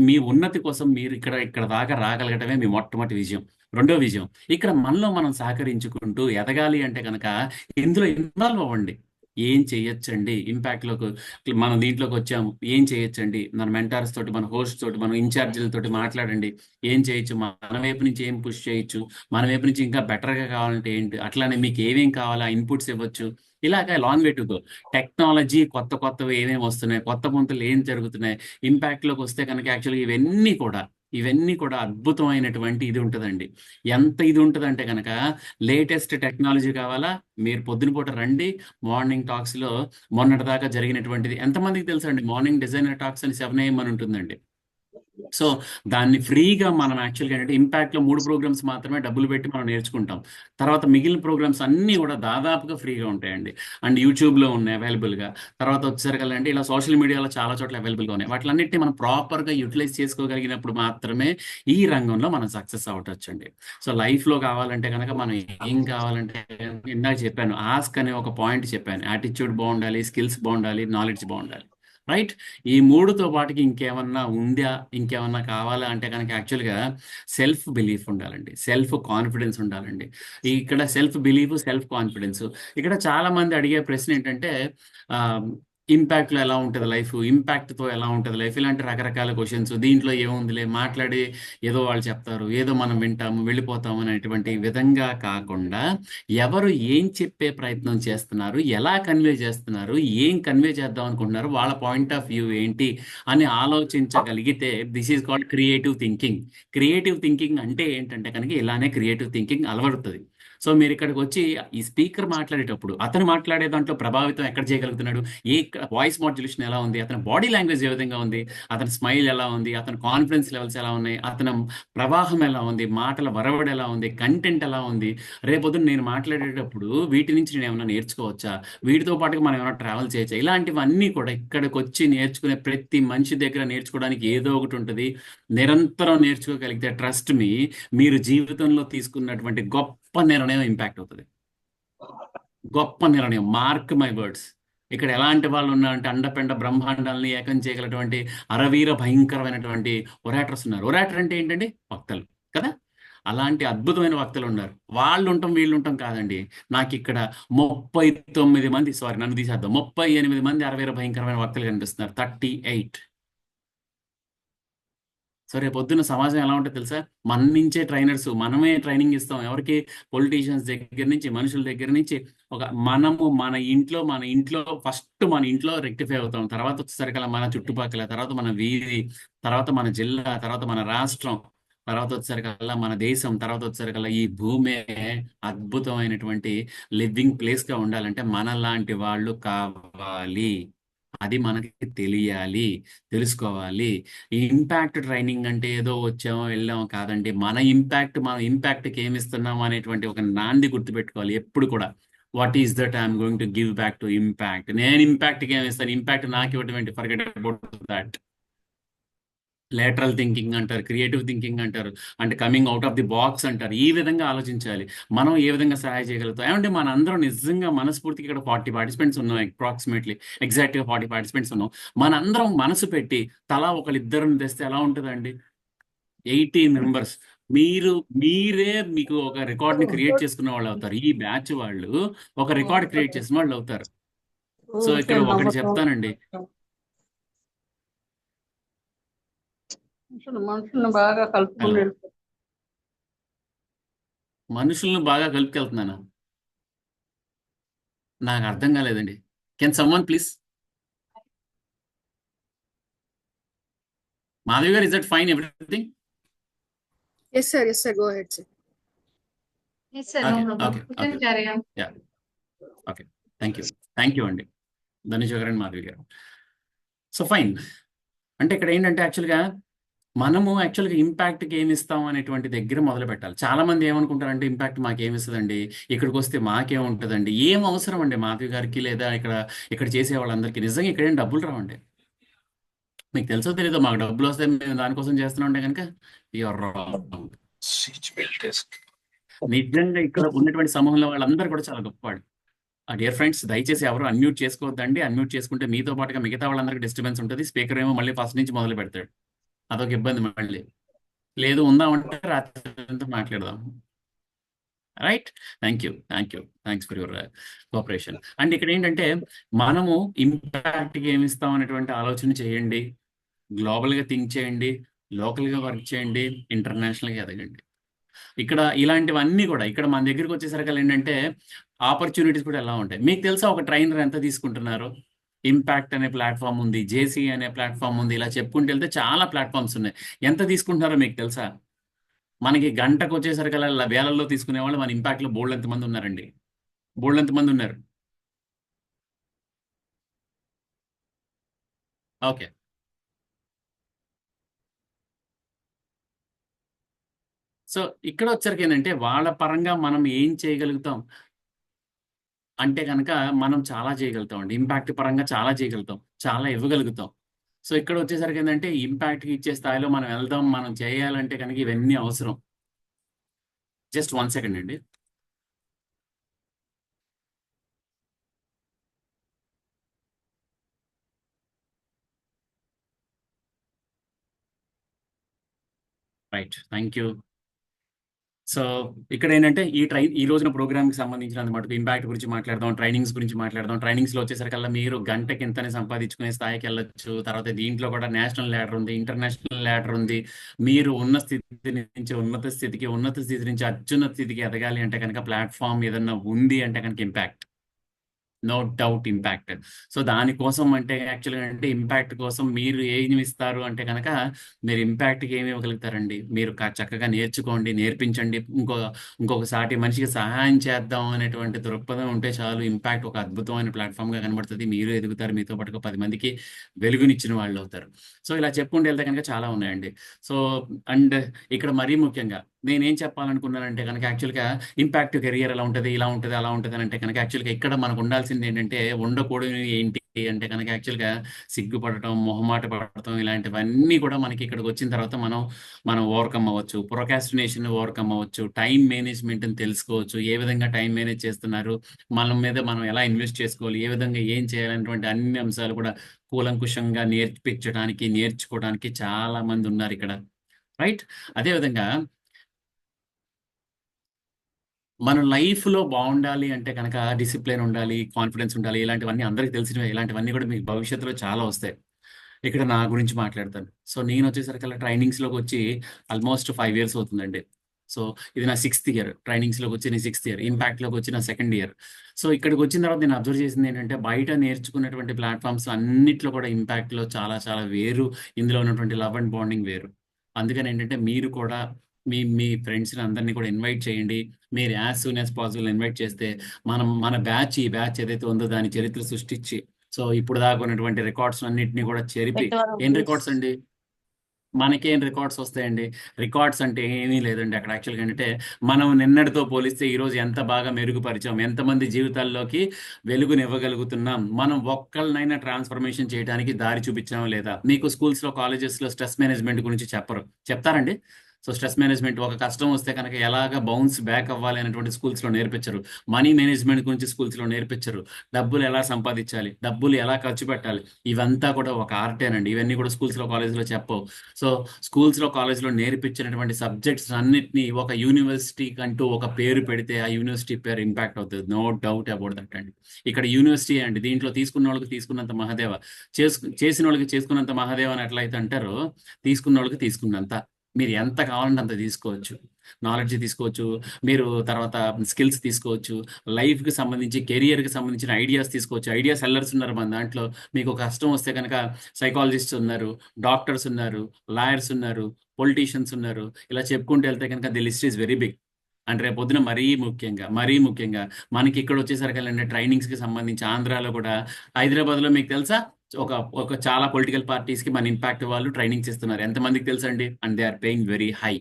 మీ ఉన్నతి కోసం మీరు ఇక్కడ దాకా రాగలగటమే మీ మొట్టమొదటి విజయం. రెండో విజయం, ఇక్కడ మనలో మనం సహకరించుకుంటూ ఎదగాలి అంటే కనుక ఇందులో ఇన్వాల్వ్ అవ్వండి. ఏం చేయొచ్చండి ఇంపాక్ట్లోకి మనం దీంట్లోకి వచ్చాము, ఏం చేయొచ్చండి, మన మెంటార్స్ తోటి మన హోస్ట్ తోటి మన ఇన్ఛార్జీలతోటి మాట్లాడండి. ఏం చేయొచ్చు, మన వైపు నుంచి ఏం పుష్ చేయొచ్చు, మన వైపు నుంచి ఇంకా బెటర్గా కావాలంటే ఏంటి, అట్లానే మీకు ఏమేం కావాలా ఇన్పుట్స్ ఇవ్వచ్చు. ఇలాగ long way to go. Technology కొత్తవి ఏమేమి వస్తున్నాయి, కొత్త పొంతలు ఏం జరుగుతున్నాయి, ఇంపాక్ట్లోకి వస్తే కనుక యాక్చువల్గా ఇవన్నీ కూడా అద్భుతమైనటువంటి ఇది ఉంటుందండి. ఎంత ఇది ఉంటుందంటే కనుక లేటెస్ట్ టెక్నాలజీ కావాలా, మీరు పొద్దున పూట రండి. మార్నింగ్ టాక్స్లో మొన్నటిదాకా జరిగినటువంటిది ఎంతమందికి తెలుసా అండి? మార్నింగ్ డిజైనర్ టాక్స్ అని 7 AM అని ఉంటుందండి. సో దాన్ని ఫ్రీగా మనం యాక్చువల్గా ఏంటంటే ఇంపాక్ట్లో 3 ప్రోగ్రామ్స్ మాత్రమే డబ్బులు పెట్టి మనం నేర్చుకుంటాం. తర్వాత మిగిలిన ప్రోగ్రామ్స్ అన్నీ కూడా దాదాపుగా ఫ్రీగా ఉంటాయండి. అండ్ యూట్యూబ్లో ఉన్నాయి అవైలబుల్గా. తర్వాత వచ్చేసరికల్లా ఇలా సోషల్ మీడియాలో చాలా చోట్ల అవైలబుల్గా ఉన్నాయి. వాటిలన్నిటిని మనం ప్రాపర్గా యూటిలైజ్ చేసుకోగలిగినప్పుడు మాత్రమే ఈ రంగంలో మనం సక్సెస్ అవ్వటచ్చండి. సో లైఫ్లో కావాలంటే కనుక మనం ఏం కావాలంటే ఇందాక చెప్పాను, ఆస్క్ అనే ఒక పాయింట్ చెప్పాను. యాటిట్యూడ్ బాగుండాలి, స్కిల్స్ బాగుండాలి, నాలెడ్జ్ బాగుండాలి. రైట్? ఈ 3తో పాటుకి ఇంకేమన్నా ఉందా, ఇంకేమన్నా కావాలా అంటే కనుక యాక్చువల్గా సెల్ఫ్ బిలీఫ్ ఉండాలండి, సెల్ఫ్ కాన్ఫిడెన్స్ ఉండాలండి. ఇక్కడ సెల్ఫ్ బిలీఫ్, సెల్ఫ్ కాన్ఫిడెన్స్. ఇక్కడ చాలా మంది అడిగే ప్రశ్న ఏంటంటే ఇంపాక్ట్లో ఎలా ఉంటుంది లైఫ్, ఇంపాక్ట్తో ఎలా ఉంటుంది లైఫ్, ఇలాంటి రకరకాల క్వశ్చన్స్. దీంట్లో ఏముందిలే మాట్లాడి ఏదో వాళ్ళు చెప్తారు, ఏదో మనం వింటాము వెళ్ళిపోతాము అనేటువంటి విధంగా కాకుండా ఎవరు ఏం చెప్పే ప్రయత్నం చేస్తున్నారు, ఎలా కన్వే చేస్తున్నారు, ఏం కన్వే చేద్దాం అనుకుంటున్నారు, వాళ్ళ పాయింట్ ఆఫ్ వ్యూ ఏంటి అని ఆలోచించగలిగితే this is called creative thinking. Creative thinking అంటే ఏంటంటే కనుక ఇలానే క్రియేటివ్ థింకింగ్ అలవడుతుంది. సో మీరు ఇక్కడికి వచ్చి ఈ స్పీకర్ మాట్లాడేటప్పుడు అతను మాట్లాడే దాంట్లో ప్రభావితం ఎక్కడ చేయగలుగుతున్నాడు, ఏ వాయిస్ మాడ్యులేషన్ ఎలా ఉంది, అతని బాడీ లాంగ్వేజ్ ఏ విధంగా ఉంది, అతని స్మైల్ ఎలా ఉంది, అతని కాన్ఫిడెన్స్ లెవెల్స్ ఎలా ఉన్నాయి, అతని ప్రవాహం ఎలా ఉంది, మాటల వరవడి ఎలా ఉంది, కంటెంట్ ఎలా ఉంది. రేపొద్దున నేను మాట్లాడేటప్పుడు వీటి నుంచి నేను ఏమైనా నేర్చుకోవచ్చా, వీటితో పాటుగా మనం ఏమైనా ట్రావెల్ చేయొచ్చా, ఇలాంటివన్నీ కూడా ఇక్కడికి వచ్చి నేర్చుకునే ప్రతి మనిషి దగ్గర నేర్చుకోవడానికి ఏదో ఒకటి ఉంటుంది. నిరంతరం నేర్చుకోగలిగితే ట్రస్ట్ మీ, మీరు జీవితంలో తీసుకున్నటువంటి గొప్ప నిర్ణయం ఇంపాక్ట్ అవుతుంది. గొప్ప నిర్ణయం, మార్క్ మై వర్డ్స్. ఇక్కడ ఎలాంటి వాళ్ళు ఉన్నారంటే అండపెండ బ్రహ్మాండాలని ఏకం చేయగలటువంటి అరవీర భయంకరమైనటువంటి ఒరాటర్స్ ఉన్నారు. ఒరాటర్ అంటే ఏంటండి? వక్తలు కదా. అలాంటి అద్భుతమైన వక్తలు ఉన్నారు. వాళ్ళు ఉంటాం వీళ్ళు ఉంటాం కాదండి. నాకు ఇక్కడ 39 మంది, సారీ నన్ను తీసేద్దాం, 38 మంది అరవీర భయంకరమైన వక్తలు కనిపిస్తున్నారు. 38. సో రేపు పొద్దున్న సమాజం ఎలా ఉంటుంది తెలుసా? మన నుంచే ట్రైనర్స్, మనమే ట్రైనింగ్ ఇస్తాం. ఎవరికి? పొలిటీషియన్స్ దగ్గర నుంచి, మనుషుల దగ్గర నుంచి. మనము మన ఇంట్లో ఫస్ట్ మన ఇంట్లో రెక్టిఫై అవుతాం. తర్వాత వచ్చేసరికల్లా మన చుట్టుపక్కల, తర్వాత మన వీధి, తర్వాత మన జిల్లా, తర్వాత మన రాష్ట్రం, తర్వాత వచ్చేసరికల్లా మన దేశం, తర్వాత వచ్చేసరికల్లా ఈ భూమే అద్భుతమైనటువంటి లివింగ్ ప్లేస్గా ఉండాలంటే మనలాంటి వాళ్ళు కావాలి. అది మనకి తెలియాలి, తెలుసుకోవాలి. ఈ ఇంపాక్ట్ ట్రైనింగ్ అంటే ఏదో వచ్చామో వెళ్ళామో కాదండి. మన ఇంపాక్ట్కి ఏమి ఇస్తున్నాము అనేటువంటి ఒక నాంది గుర్తుపెట్టుకోవాలి ఎప్పుడు కూడా. What is that I'm going to give back to impact. నేను ఇంపాక్ట్కి ఏమి ఇస్తాను, ఇంపాక్ట్ నాకు ఇవ్వడం ఏంటి, forget about that. Lateral thinking అంటారు, క్రియేటివ్ థింకింగ్ అంటారు, అంటే coming out of the box అంటారు. ఈ విధంగా ఆలోచించాలి. మనం ఏ విధంగా సహాయం చేయగలుగుతాం ఏమంటే మన అందరం నిజంగా మనస్ఫూర్తికి ఇక్కడ 40 పార్టిసిపెంట్స్ ఉన్నాం, అప్రాక్సిమేట్లీ ఎగ్జాక్ట్గా 40 పార్టిసిపెంట్స్ ఉన్నాం. మనందరం మనసు పెట్టి తలా ఒకళ్ళిద్దరిని తెస్తే ఎలా ఉంటుందండి? 80 మెంబర్స్. మీరే మీకు ఒక రికార్డ్ ని క్రియేట్ చేసుకున్న వాళ్ళు అవుతారు. ఈ బ్యాచ్ వాళ్ళు ఒక రికార్డ్ క్రియేట్ చేసిన వాళ్ళు అవుతారు. సో ఇక్కడ ఒకటి చెప్తానండి, మనుషులను బాగా కలుపుకుని మనుషులను బాగా కలుపుకెళ్తున్నానా? నాకు అర్థం కాలేదండి. Can someone please? మాధవి గారు, is that fine everything? Yes, sir. Yes, sir. Go ahead, sir. Yes, sir. No Okay, problem. okay, You can okay. carry on. Yeah. Okay. Thank you. Thank you అండి. ధనుష గారు and Madhavi గారు. So fine. అంటే ఇక్కడ ఏంటంటే యాక్చువల్గా మనము యాక్చువల్గా ఇంపాక్ట్కి ఏమి ఇస్తాం అనేటువంటి దగ్గర మొదలు పెట్టాలి. చాలా మంది ఏమనుకుంటారంటే ఇంపాక్ట్ మాకేమిస్తుందండి, ఇక్కడికి వస్తే మాకేముంటుందండి, ఏం అవసరం అండి మాధవి గారికి లేదా ఇక్కడ చేసే వాళ్ళందరికీ. నిజంగా ఇక్కడ ఏం డబ్బులు రావండి. మీకు తెలుసో తెలీదో, మాకు డబ్బులు వస్తే మేము దానికోసం చేస్తున్నాం అంటే కనుక యూఆర్ రాంగ్. నిజంగా ఇక్కడ ఉన్నటువంటి సమూహంలో వాళ్ళందరూ కూడా చాలా గొప్పవాళ్ళు. డియర్ ఫ్రెండ్స్, దయచేసి ఎవరు అన్మ్యూట్ చేసుకోవద్దండి. అన్మ్యూట్ చేసుకుంటే మీతో పాటుగా మిగతా వాళ్ళందరికీ డిస్టర్బెన్స్ ఉంటుంది. స్పీకర్ ఏమో మళ్ళీ ఫస్ట్ నుంచి మొదలు పెడతాడు, అదొక ఇబ్బంది. మళ్ళీ లేదు ఉందామంటే రాత్రి అంతా మాట్లాడదాం. Right. Thank you thanks for your cooperation. And ఇక్కడ ఏంటంటే మనము ఇంపాక్ట్కి ఏమి ఇస్తాం అనేటువంటి ఆలోచన చేయండి. గ్లోబల్గా థింక్ చేయండి, లోకల్గా వర్క్ చేయండి, ఇంటర్నేషనల్గా ఎదగండి. ఇక్కడ ఇలాంటివన్నీ కూడా ఇక్కడ మన దగ్గరికి వచ్చేసరికి ఏంటంటే ఆపర్చునిటీస్ కూడా ఎలా ఉంటాయి. మీకు తెలుసా ఒక ట్రైనర్ ఎంత తీసుకుంటున్నారు? ఇంపాక్ట్ అనే ప్లాట్ఫామ్ ఉంది, జేసీ అనే ప్లాట్ఫామ్ ఉంది, ఇలా చెప్పుకుంటూ వెళ్తే చాలా ప్లాట్ఫామ్స్ ఉన్నాయి. ఎంత తీసుకుంటున్నారో మీకు తెలుసా? మనకి గంటకు వచ్చేసరికి వేలల్లో తీసుకునే వాళ్ళు మన ఇంపాక్ట్లో బోల్డ్ ఎంతమంది ఉన్నారండి, బోల్డ్ ఎంతమంది ఉన్నారు. ఓకే, సో ఇక్కడ వచ్చరికి ఏంటంటే వాళ్ళ పరంగా మనం ఏం చేయగలుగుతాం అంటే కనుక మనం చాలా చేయగలుగుతాం అండి. ఇంపాక్ట్ పరంగా చాలా చేయగలుగుతాం, చాలా ఇవ్వగలుగుతాం. సో ఇక్కడ వచ్చేసరికి ఏంటంటే ఇంపాక్ట్కి ఇచ్చే స్థాయిలో మనం వెళ్దాం. మనం చేయాలంటే కనుక ఇవన్నీ అవసరం. జస్ట్ 1 సెకండ్ అండి. Right, thank you. సో ఇక్కడ ఏంటంటే ఈ రోజున ప్రోగ్రామ్కి సంబంధించినంత మటుకు ఇంపాక్ట్ గురించి మాట్లాడదాం, ట్రైనింగ్స్ గురించి మాట్లాడదాం. ట్రైనింగ్స్లో వచ్చేసరికల్లా మీరు గంటకి ఎంతనే సంపాదించుకునే స్థాయికి వెళ్ళొచ్చు. తర్వాత దీంట్లో కూడా నేషనల్ ల్యాడర్ ఉంది, ఇంటర్నేషనల్ ల్యాడర్ ఉంది. మీరు ఉన్న స్థితి నుంచి ఉన్నత స్థితి నుంచి అత్యున్నత స్థితికి ఎదగాలి అంటే కనుక ప్లాట్ఫామ్ ఏదన్నా ఉంది అంటే కనుక impact, no doubt impact. So దానికోసం అంటే యాక్చువల్గా అంటే ఇంపాక్ట్ కోసం మీరు ఏమి ఇస్తారు అంటే కనుక మీరు ఇంపాక్ట్కి ఏమి ఇవ్వగలుగుతారండి? మీరు చక్కగా నేర్చుకోండి, నేర్పించండి. ఇంకొక సాటి మనిషికి సహాయం చేద్దాం అనేటువంటి దృక్పథం ఉంటే చాలు. ఇంపాక్ట్ ఒక అద్భుతమైన ప్లాట్ఫామ్గా కనబడుతుంది. మీరు ఎదుగుతారు, మీతో పాటుగా 10 మందికి వెలుగునిచ్చిన వాళ్ళు అవుతారు. సో ఇలా చెప్పుకుంటూ వెళ్తే కనుక చాలా ఉన్నాయండి. సో అండ్ ఇక్కడ మరీ ముఖ్యంగా నేనేం చెప్పాలనుకున్నానంటే కనుక యాక్చువల్గా ఇంపాక్ట్ కెరియర్ ఎలా ఉంటుంది, ఇలా ఉంటుంది, అలా ఉంటుంది అని అంటే కనుక యాక్చువల్గా ఇక్కడ మనకు ఉండాల్సింది ఏంటంటే ఉండకూడదు ఏంటి అంటే కనుక యాక్చువల్గా సిగ్గుపడటం, మొహమాట పడటం, ఇలాంటివన్నీ కూడా మనకి ఇక్కడికి వచ్చిన తర్వాత మనం ఓవర్కమ్ అవ్వచ్చు. ప్రొకాస్టినేషన్ ఓవర్కమ్ అవ్వచ్చు. టైం మేనేజ్మెంట్ని తెలుసుకోవచ్చు. ఏ విధంగా టైం మేనేజ్ చేస్తున్నారు, మన మీద మనం ఎలా ఇన్వెస్ట్ చేసుకోవాలి, ఏ విధంగా ఏం చేయాలనేటువంటి అన్ని అంశాలు కూడా కూలంకుషంగా నేర్చుకోవడానికి చాలా మంది ఉన్నారు ఇక్కడ. రైట్. అదేవిధంగా మన లైఫ్లో బాగుండాలి అంటే కనుక డిసిప్లిన్ ఉండాలి, కాన్ఫిడెన్స్ ఉండాలి. ఇలాంటివన్నీ అందరికీ తెలిసినవి. ఇలాంటివన్నీ కూడా మీకు భవిష్యత్తులో చాలా వస్తాయి. ఇక్కడ నా గురించి మాట్లాడతాను. సో నేను వచ్చేసరికి ట్రైనింగ్స్లోకి వచ్చి ఆల్మోస్ట్ 5 years అవుతుందండి. సో ఇది నా 6th year. ట్రైనింగ్స్లోకి వచ్చి నేను 6th year, ఇంపాక్ట్లోకి వచ్చి నా 2nd year. సో ఇక్కడికి వచ్చిన తర్వాత నేను అబ్జర్వ్ చేసింది ఏంటంటే బయట నేర్చుకున్నటువంటి ప్లాట్ఫామ్స్ అన్నిట్లో కూడా ఇంపాక్ట్లో చాలా చాలా వేరు, ఇందులో ఉన్నటువంటి లవ్ అండ్ బాండింగ్ వేరు. అందుకని ఏంటంటే మీరు కూడా మీ ఫ్రెండ్స్ని అందరినీ కూడా ఇన్వైట్ చేయండి. మీరు as soon as possible invite చేస్తే మన ఈ బ్యాచ్ ఏదైతే ఉందో దాని చరిత్ర సృష్టించి, సో ఇప్పుడు దాకా ఉన్నటువంటి రికార్డ్స్ అన్నింటినీ కూడా చెరిపి, ఏం రికార్డ్స్ అండి, మనకేం రికార్డ్స్ వస్తాయండి? రికార్డ్స్ అంటే ఏమీ లేదండి. అక్కడ యాక్చువల్గా ఏంటంటే మనం నిన్నటితో పోలిస్తే ఈరోజు ఎంత బాగా మెరుగుపరిచాం, ఎంతమంది జీవితాల్లోకి వెలుగునివ్వగలుగుతున్నాం, మనం ఒక్కళ్ళనైనా ట్రాన్స్ఫర్మేషన్ చేయడానికి దారి చూపించామా లేదా? మీకు స్కూల్స్లో, కాలేజెస్లో స్ట్రెస్ మేనేజ్మెంట్ గురించి చెప్తారండి. సో స్ట్రెస్ మేనేజ్మెంట్, ఒక కష్టం వస్తే కనుక ఎలాగ బౌన్స్ బ్యాక్ అవ్వాలి అనేటువంటి స్కూల్స్లో నేర్పించరు. మనీ మేనేజ్మెంట్ గురించి స్కూల్స్లో నేర్పించరు. డబ్బులు ఎలా సంపాదించాలి, డబ్బులు ఎలా ఖర్చు పెట్టాలి, ఇవంతా కూడా ఒక ఆర్టేనండి. ఇవన్నీ కూడా స్కూల్స్లో, కాలేజ్లో చెప్పవు. సో స్కూల్స్లో, కాలేజ్లో నేర్పించినటువంటి సబ్జెక్ట్స్ అన్నిటినీ ఒక యూనివర్సిటీ కంటూ ఒక పేరు పెడితే ఆ యూనివర్సిటీ పేరు ఇంపాక్ట్ అవుతుంది. నో డౌట్ అబౌట్ దట్ అండి. ఇక్కడ యూనివర్సిటీ అండి, దీంట్లో తీసుకున్న వాళ్ళకి తీసుకున్నంత మహాదేవ, చేసిన వాళ్ళకి చేసుకున్నంత మహాదేవ అని ఎట్లయితే అంటారో, తీసుకున్న వాళ్ళకి తీసుకున్నంత. మీరు ఎంత కావాలంటే అంత తీసుకోవచ్చు. నాలెడ్జ్ తీసుకోవచ్చు, మీరు తర్వాత స్కిల్స్ తీసుకోవచ్చు, లైఫ్కి సంబంధించి, కెరియర్కి సంబంధించిన ఐడియాస్ తీసుకోవచ్చు. ఐడియా సెల్లర్స్ ఉన్నారు మన దాంట్లో. మీకు కష్టం వస్తే కనుక సైకాలజిస్ట్స్ ఉన్నారు, డాక్టర్స్ ఉన్నారు, లాయర్స్ ఉన్నారు, పొలిటీషియన్స్ ఉన్నారు. ఇలా చెప్పుకుంటూ వెళ్తే కనుక the list is very big. అంటే రేపు పొద్దున మరీ ముఖ్యంగా మనకి ఇక్కడ వచ్చేసరికి అంటే ట్రైనింగ్స్కి సంబంధించి ఆంధ్రాలో కూడా, హైదరాబాద్లో మీకు తెలుసా, ఒక ఒక చాలా పొలిటికల్ పార్టీస్కి మన ఇంపాక్ట్ వాళ్ళు ట్రైనింగ్స్ ఇస్తున్నారు. ఎంతమందికి తెలుసండి? And they are paying very high.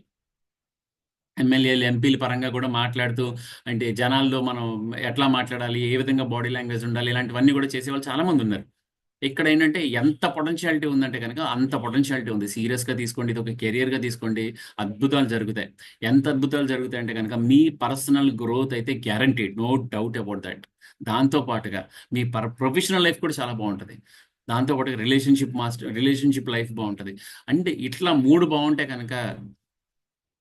ఎమ్మెల్యేలు ఎంపీల పరంగా కూడా మాట్లాడుతూ, అంటే జనాల్లో మనం ఎట్లా మాట్లాడాలి, ఏ విధంగా బాడీ లాంగ్వేజ్ ఉండాలి, ఇలాంటివన్నీ కూడా చేసేవాళ్ళు చాలా మంది ఉన్నారు. ఇక్కడ ఏంటంటే ఎంత పొటెన్షియాలిటీ ఉందంటే కనుక అంత పొటెన్షియాలిటీ ఉంది. సీరియస్గా తీసుకోండి, ఇది ఒక కెరియర్గా తీసుకోండి, అద్భుతాలు జరుగుతాయి. ఎంత అద్భుతాలు జరుగుతాయి అంటే కనుక మీ పర్సనల్ గ్రోత్ అయితే guaranteed, no doubt about that. దాంతో పాటుగా మీ ప్రొఫెషనల్ లైఫ్ కూడా చాలా బాగుంటుంది. దాంతో పాటుగా రిలేషన్షిప్ లైఫ్ బాగుంటుంది. అంటే ఇట్లా 3 బాగుంటే కనుక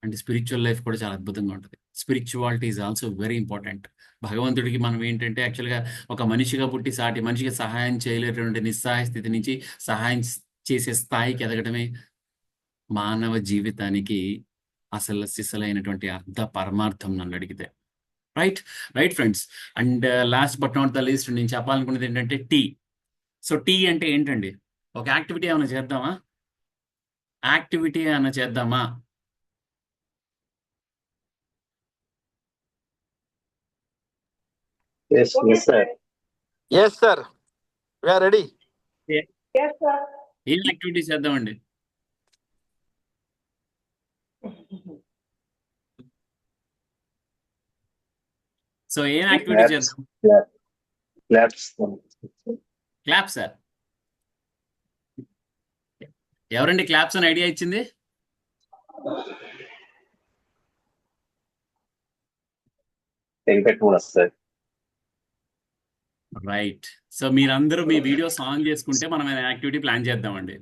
అంటే స్పిరిచువల్ లైఫ్ కూడా చాలా అద్భుతంగా ఉంటుంది. Spirituality is also very important. భగవంతుడికి మనం ఏంటంటే యాక్చువల్గా ఒక మనిషిగా పుట్టి సాటి మనిషికి సహాయం చేయలేటువంటి నిస్సహాయ స్థితి నుంచి సహాయం చేసే స్థాయికి ఎదగడమే మానవ జీవితానికి అసలు సిసలైనటువంటి అర్ధ పరమార్థం నన్ను అడిగితే. Right friends. And last but not the least నేను చెప్పాలనుకున్నది ఏంటంటే టీ. సో టీ అంటే ఏంటండి? ఒక యాక్టివిటీ ఏమైనా చేద్దామా? Yes, yes, sir. Yes, sir. We are ready. Yes, sir. ఏం యాక్టివిటీ చేద్దామండి? సో ఏం యాక్టివిటీ చేద్దాం? Claps. Claps sir. ఎవరండి క్లాప్స్ అని ఐడియా ఇచ్చింది? వెంకటరమణ సార్. రైట్. సో మీరందరూ మీ వీడియోస్ ఆన్ చేసుకుంటే మనం యాక్టివిటీ ప్లాన్ చేద్దామండి.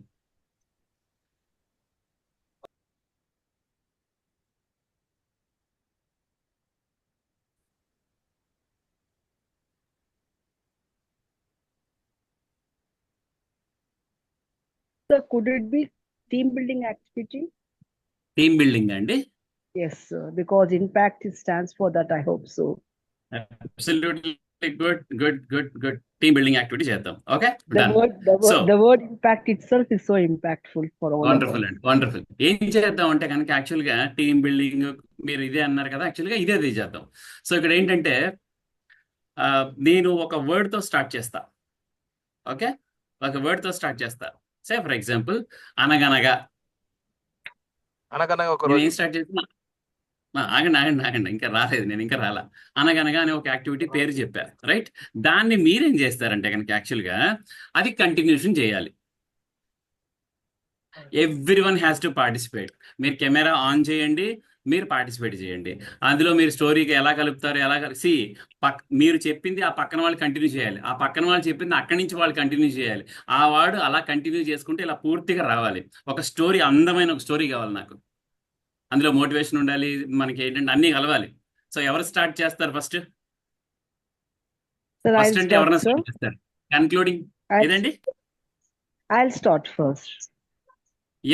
Sir, could it be team building activity? Team building అండి? Yes, sir, because impact it stands for that. I hope so. Absolutely good. Team building activity చేద్దాం. Okay, done. So The word impact itself is so impactful for all of wonderful us. అండి, wonderful. ఏం చేద్దాం అంటే కనుక యాక్చువల్గా team building మీరు ఇదే అన్నారు కదా, యాక్చువల్గా ఇదే చేద్దాం. సో ఇక్కడ ఏంటంటే నేను ఒక వర్డ్తో స్టార్ట్ చేస్తా. ఓకే, ఒక వర్డ్తో స్టార్ట్ చేస్తా. సే ఫర్ ఎగ్జాంపుల్ అనగనగా. అనగనగా ఒక నేను రోజు. ఏం స్టార్ట్ చేస్తున్నా? ఆగండి, ఇంకా రాలేదు, నేను ఇంకా రాలా. అనగనగా అనే ఒక యాక్టివిటీ పేరు చెప్పారు, రైట్? దాన్ని మీరేం చేస్తారంటే కనుక యాక్చువల్గా అది కంటిన్యూషన్ చేయాలి. Everyone has to participate. మీరు కెమెరా ఆన్ చేయండి, మీరు పార్టిసిపేట్ చేయండి. అందులో మీరు స్టోరీకి ఎలా కలుపుతారు, మీరు చెప్పింది ఆ పక్కన వాళ్ళు కంటిన్యూ చేయాలి, ఆ పక్కన వాళ్ళు చెప్పింది అక్కడి నుంచి వాళ్ళు కంటిన్యూ చేయాలి. ఆ వాడు అలా కంటిన్యూ చేసుకుంటే ఇలా పూర్తిగా రావాలి. ఒక స్టోరీ, అందమైన ఒక స్టోరీ కావాలి నాకు. అందులో మోటివేషన్ ఉండాలి, మనకి ఏంటంటే అన్నీ కలవాలి. సో ఎవరు స్టార్ట్ చేస్తారు ఫస్ట్? Sir, I'll ఫస్ట్ అంటే start, ఎవరైనా sir. స్టార్ట్ చేస్తారు? కన్క్లూడింగ్ ఏదండి? I'll start first.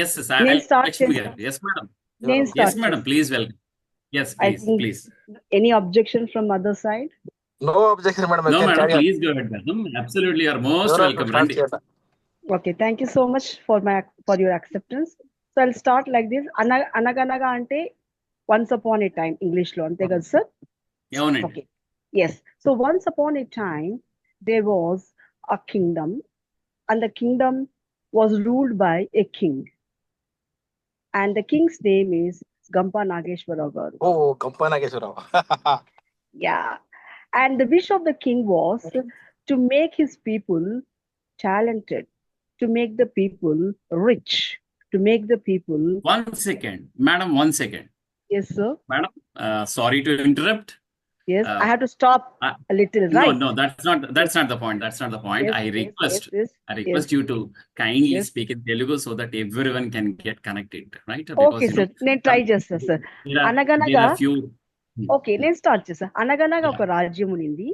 Yes sir, నేను start లక్ష్మి గారు. ఎస్ మేడం, నేను ఎస్ start మేడం, చేస్తా. Please welcome. Yes I please, think please. any objection from other side? No objection, madam. No You can madam, carry on. please go ahead madam. Absolutely, you are most You're welcome. start Randi. చేయండి. Okay, thank you so much for your acceptance. So I'll start like this. Anaganaga ante once upon a time English lo ante kada sir? అవునండి. Okay. Yes. So once upon a time there was a kingdom, and the kingdom was ruled by a king. And the king's name is Gampa Nageshwara Garu. Oh, Gampa Nageshwara. Yeah. And the wish of the king was to make his people talented, to make the people rich, to make the people. 1 second, madam, 1 second. Yes, sir. Madam, sorry to interrupt. Yes, Uh, I have to stop uh, a little, right? No, that's not the point. That's not the point. Yes, I yes, request yes, you to kindly yes. speak in Telugu so that everyone can get connected, right? Okay, sir. నేను try చేస్తా sir. there అనగనగా are few. Okay, నేను start చేస్తా. అనగనగా ఒక రాజ్యం ఉంది.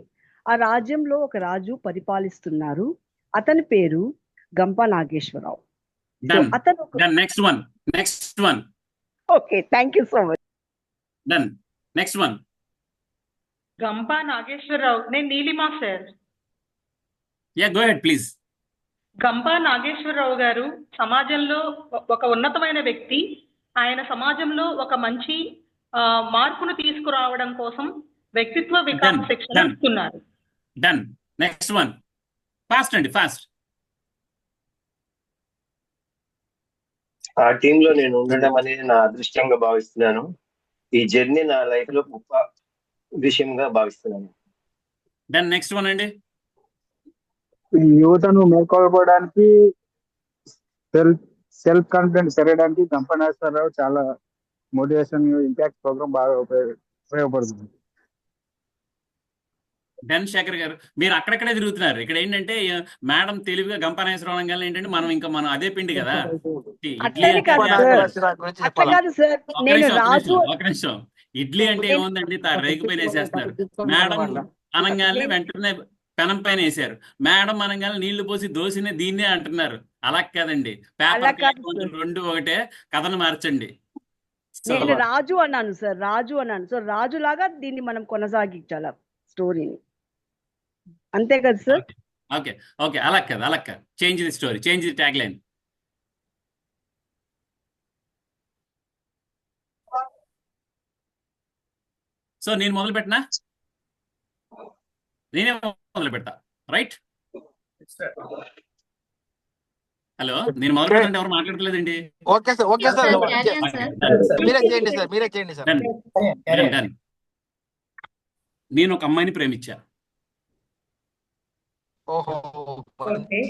ఆ రాజ్యంలో ఒక రాజు పరిపాలిస్తున్నారు. అతని పేరు గంప నాగేశ్వరరావు. Done. అతను Done. Next one. Okay, thank you so much. Done. Next one. Gampa Nageswararao. నేను Neelima sir. Yeah, go ahead, please. Gampa Nageswararao గారు సమాజంలో ఒక ఉన్నతమైన వ్యక్తి. ఆయన సమాజంలో ఒక మంచి మార్పును తీసుకురావడం కోసం వ్యక్తిత్వ వికాస Done. శిక్షణ Done. ఇస్తున్నారు. డన్. Next one. ఫాస్ట్ అండి, ఫాస్ట్. ఆ టీమ్ లో నేను ఉండడం అనేది నా అదృష్టంగా భావిస్తున్నాను. ఈ జర్నీ నా లైఫ్ లో గొప్ప విషయంగా భావిస్తున్నాను. డన్. నెక్స్ట్ వన్ అండి. ఈ యువతను మేల్కొల్పడానికి సెల్ఫ్ కాన్ఫిడెన్స్ పెరగడానికి గంపనాశ్వరరావు చాలా మోటివేషన్ ఇంపాక్ట్ ప్రోగ్రామ్ బాగా ఉపయోగపడుతుంది. డన్ శేఖర్ గారు, మీరు అక్కడక్కడే తిరుగుతున్నారు. ఇక్కడ ఏంటంటే మేడం తెలివిగా గంపనేశ్వరం అనగానే ఏంటంటే మనం అదే పిండి కదా. ఇడ్లీ అట్లని అంటే కాదు అదే సార్, అంటారు. గురించి అట్లా చెప్పాలా? కాదు సార్. ఒక నేను నిమిషం, ఒక రాజు నిమిషం, ఒక నిమిషం. ఇడ్లీ అంటే ఏముందండి, రేగుపైన వేసేస్తున్నారు. మేడం అనగానే వెంటనే పెనం పైన వేసారు. మేడం అనగానే నీళ్లు పోసి దోసినే దీన్నే అంటున్నారు. అలా కాదండి, అలా పేపర్ కాదు కొంచెం సార్. రెండు ఒకటే, కథను మార్చండి. నేను రాజు అన్నాను సార్, రాజు అన్నాను. సో రాజు లాగా దీన్ని మనం కొనసాగించాలి స్టోరీని, అంతే కదా సార్? ఓకే ఓకే, అలా కాదు, అలా కాదు. Change the story, change the tag line. So నేను మొదలు పెట్టినా, నేనే మొదలు పెడతా, రైట్? హలో, నేను మొదలు పెట్టండి, ఎవరు మాట్లాడలేదండి. Okay sir, okay sir, Sir, carry on, sir. మీరే చేయండి సార్, మీరే చేయండి సార్. డన్. నేను ఒక అమ్మాయిని ప్రేమించా. ఓహో, Okay.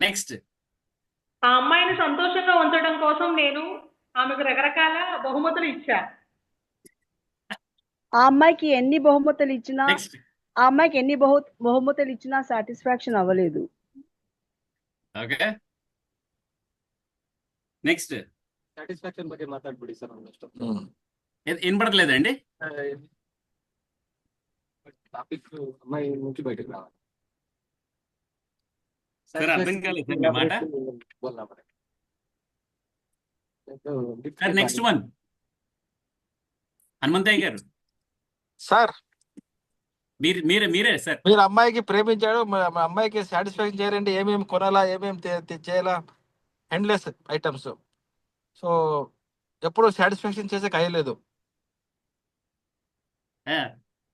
నెక్స్ట్. ఆ అమ్మాయిని సంతోషంగా ఉంచడం కోసం నేను ఆమెకు రకరకాల బహుమతులు ఇచ్చా. ఆ అమ్మాయికి ఎన్ని బహుమతులు ఇచ్చినా, నెక్స్ట్. ఆ అమ్మాయికి ఎన్ని బహుమతులు ఇచ్చినా సాటిస్ఫాక్షన్ అవ్వలేదు. Okay, next. సాటిస్ఫాక్షన్ ಬಗ್ಗೆ ಮಾತಾಡ್ಬಿಡಿ ಸರ್. వినపడలేదండి. టాపిక్ అమ్మాయి నుంచి బయటకు రావాలి. సార్ అర్థం కాలేదు సార్ మీ మాట. Sir next one. హనుమంతయ్య గారు, సార్ మీరే సార్. మీరు అమ్మాయికి ప్రేమించాడు, మా అమ్మాయికి సాటిస్ఫాక్షన్ చేయాలంటే ఏమేమి కొనాలా, ఏమేమి చేయాలా, ఎండ్లెస్ ఐటమ్స్. సో ఎప్పుడు సాటిస్ఫాక్షన్ చేసే కయ్యలేదు.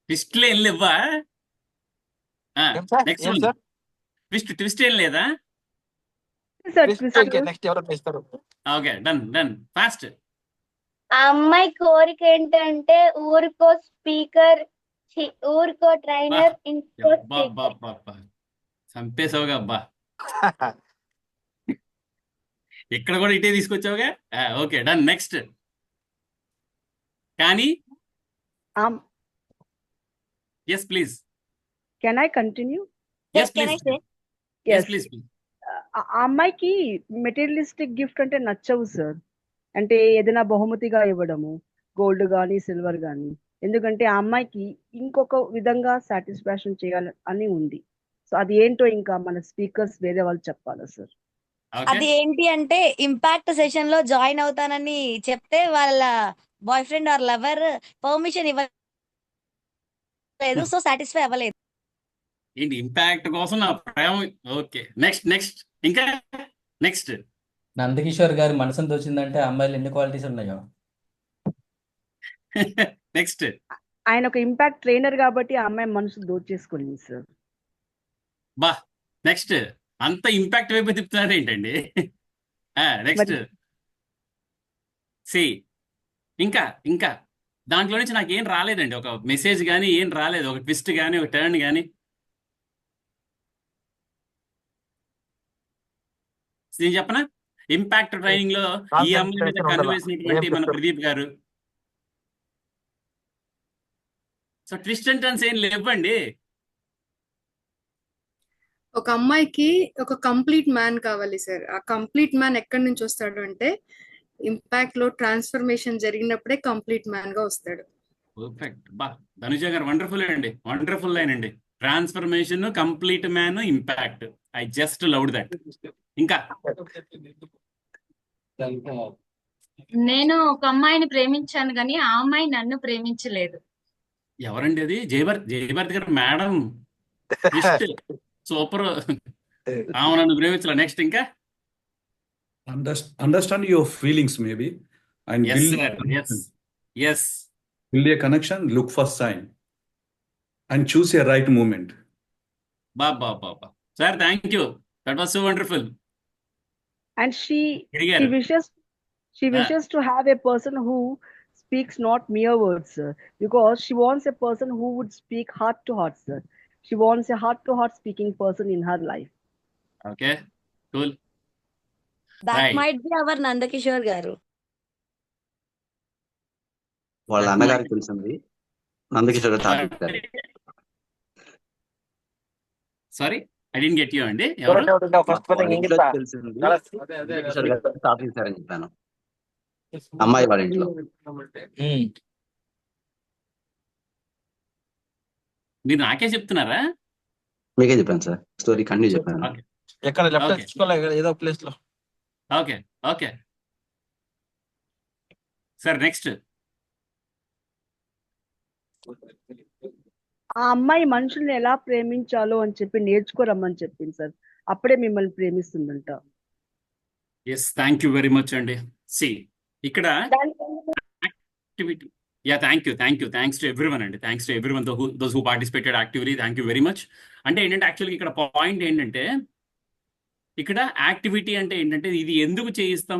ట్విస్ట్లు ఏం లేవా? ఏం సార్, నెక్స్ట్ ఏం వన్. సార్? ట్విస్ట్ ఏం లేదా? నెక్స్ట్ ఎవరైనా ఇస్తారు. Okay, done fast. ఆ అమ్మాయి కోరిక ఏంటంటే ఊరికో స్పీకర్, ఊరికో ట్రైనర్, ఇంకో స్పీకర్. చంపేసావుగా అబ్బా. ఇక్కడ కూడా ఇటే తీసుకొచ్చావుగా. Okay, done. నెక్స్ట్. కానీ yes please. Can I continue? Yes please. Yes please. ఆ అమ్మాయికి మెటీరియలిస్టిక్ గిఫ్ట్ అంటే నచ్చవు సార్. అంటే ఏదైనా బహుమతిగా ఇవ్వడము, గోల్డ్ కానీ సిల్వర్ కానీ. ఎందుకంటే ఆ అమ్మాయికి ఇంకొక విధంగా సాటిస్ఫాక్షన్ చేయాలి అని ఉంది. సో అది ఏంటో ఇంకా మన స్పీకర్స్ వేరే వాళ్ళు చెప్పాలి సార్. అది ఏంటి అంటే ఇంపాక్ట్ సెషన్ లో జాయిన్ అవుతానని చెప్తే వాళ్ళ boy friend or lover permission ఇవ్వలేదు, సో సాటిస్ఫై అవ్వలేదు. ఏంటి ఇంపాక్ట్ కోసం నా ప్రేమ. ఓకే, నెక్స్ట్ ఇంకా నెక్స్ట్. నందకిషోర్ గారి మనసును దోచిందంటే అమ్మాయిలు ఎన్ని క్వాలిటీస్ ఉన్నాయో. నెక్స్ట్. ఆయన ఒక ఇంపాక్ట్ ట్రైనర్ కాబట్టి ఆ అమ్మాయి మనసు దోచేసుకుంది సార్. బా. నెక్స్ట్. అంత ఇంపాక్ట్ వైపు తిప్పుతున్నారు ఏంటండి? నెక్స్ట్. సి ఇంకా దాంట్లో నుంచి నాకు ఏం రాలేదండి. ఒక మెసేజ్ కానీ ఏం రాలేదు, ఒక ట్విస్ట్ కానీ ఒక టర్న్ కానీ. నేను చెప్పనా, ఇంపాక్ట్ ట్రైనింగ్ లో ఈ అమ్మాయి మీద కన్ను మన ప్రదీప్ గారు. సో ట్విస్ట్ అండ్ టర్న్స్ ఏం లేవండి. ఒక అమ్మాయికి ఒక కంప్లీట్ మ్యాన్ కావాలి సార్. ఆ కంప్లీట్ మ్యాన్ ఎక్కడి నుంచి వస్తాడు అంటే ఇంపాక్ట్ లో ట్రాన్స్ఫర్మేషన్ జరిగినప్పుడే కంప్లీట్ మ్యాన్ గా వస్తాడు. పర్ఫెక్ట్. బా, ధనుజ గారు వండర్ఫుల్ అండి, వండర్ఫుల్ లైన్ అండి. Transformation, complete man, impact. I just loved that. ఇంకా నేను ఒక అమ్మాయిని ప్రేమించాను కానీ ఆ అమ్మాయి నన్ను ప్రేమించలేదు. ఎవరండి అది? జయభారతి గారు మేడం. సూపర్. నన్ను ప్రేమించాల. నెక్స్ట్ ఇంకా Understand your feelings maybe. and yes build a sir, yes connection. Yes. Build a connection, look for sign, and choose a right moment. Baba sir, thank you, that was so wonderful. And she అడిగారు. wishes to have a person who speaks not mere words, sir, because she wants a person who would speak heart to heart, sir. She wants a heart to heart speaking person in her life. Okay, cool. That right. Might be our Nandakishore గారు. వాళ్ళ That అన్నగారికి might- తెలిసింది, నందకిషోర్ గారు తాత చెప్పారు. Sorry, I didn't get you అండి. ఎవరు? వాళ్ళ ఇంట్లో తెలిసింది, నందకిషోర్ గారు తాత ఇచ్చారని చెప్పాను. అమ్మాయి వాళ్ళ ఇంట్లో. మీరు నాకే చెప్తున్నారా? మీకే చెప్పాను సార్, స్టోరీ కంటిన్యూ చెప్పాను. ఓకే ఎక్కడ లెఫ్ట్ ఓకే తీసుకోలేదు, ఏదో ప్లేస్ లో. Okay okay sir, next. ఆ అమ్మాయి మనుషుల్ని ఎలా ప్రేమించాలో అని చెప్పి నేర్చుకోరమ్మని చెప్పింది సార్. అప్పుడే మిమ్మల్ని ప్రేమిస్తుందంట. Yes, thank you very much అండి. సి ఇక్కడ activity, yeah thanks to everyone అండి, thanks to everyone those who participated actively, thank you very much. అంటే ఏంటంటే యాక్చువల్గా ఇక్కడ పాయింట్ ఏంటంటే, ఇక్కడ యాక్టివిటీ అంటే ఏంటంటే ఇది ఎందుకు చేస్తాం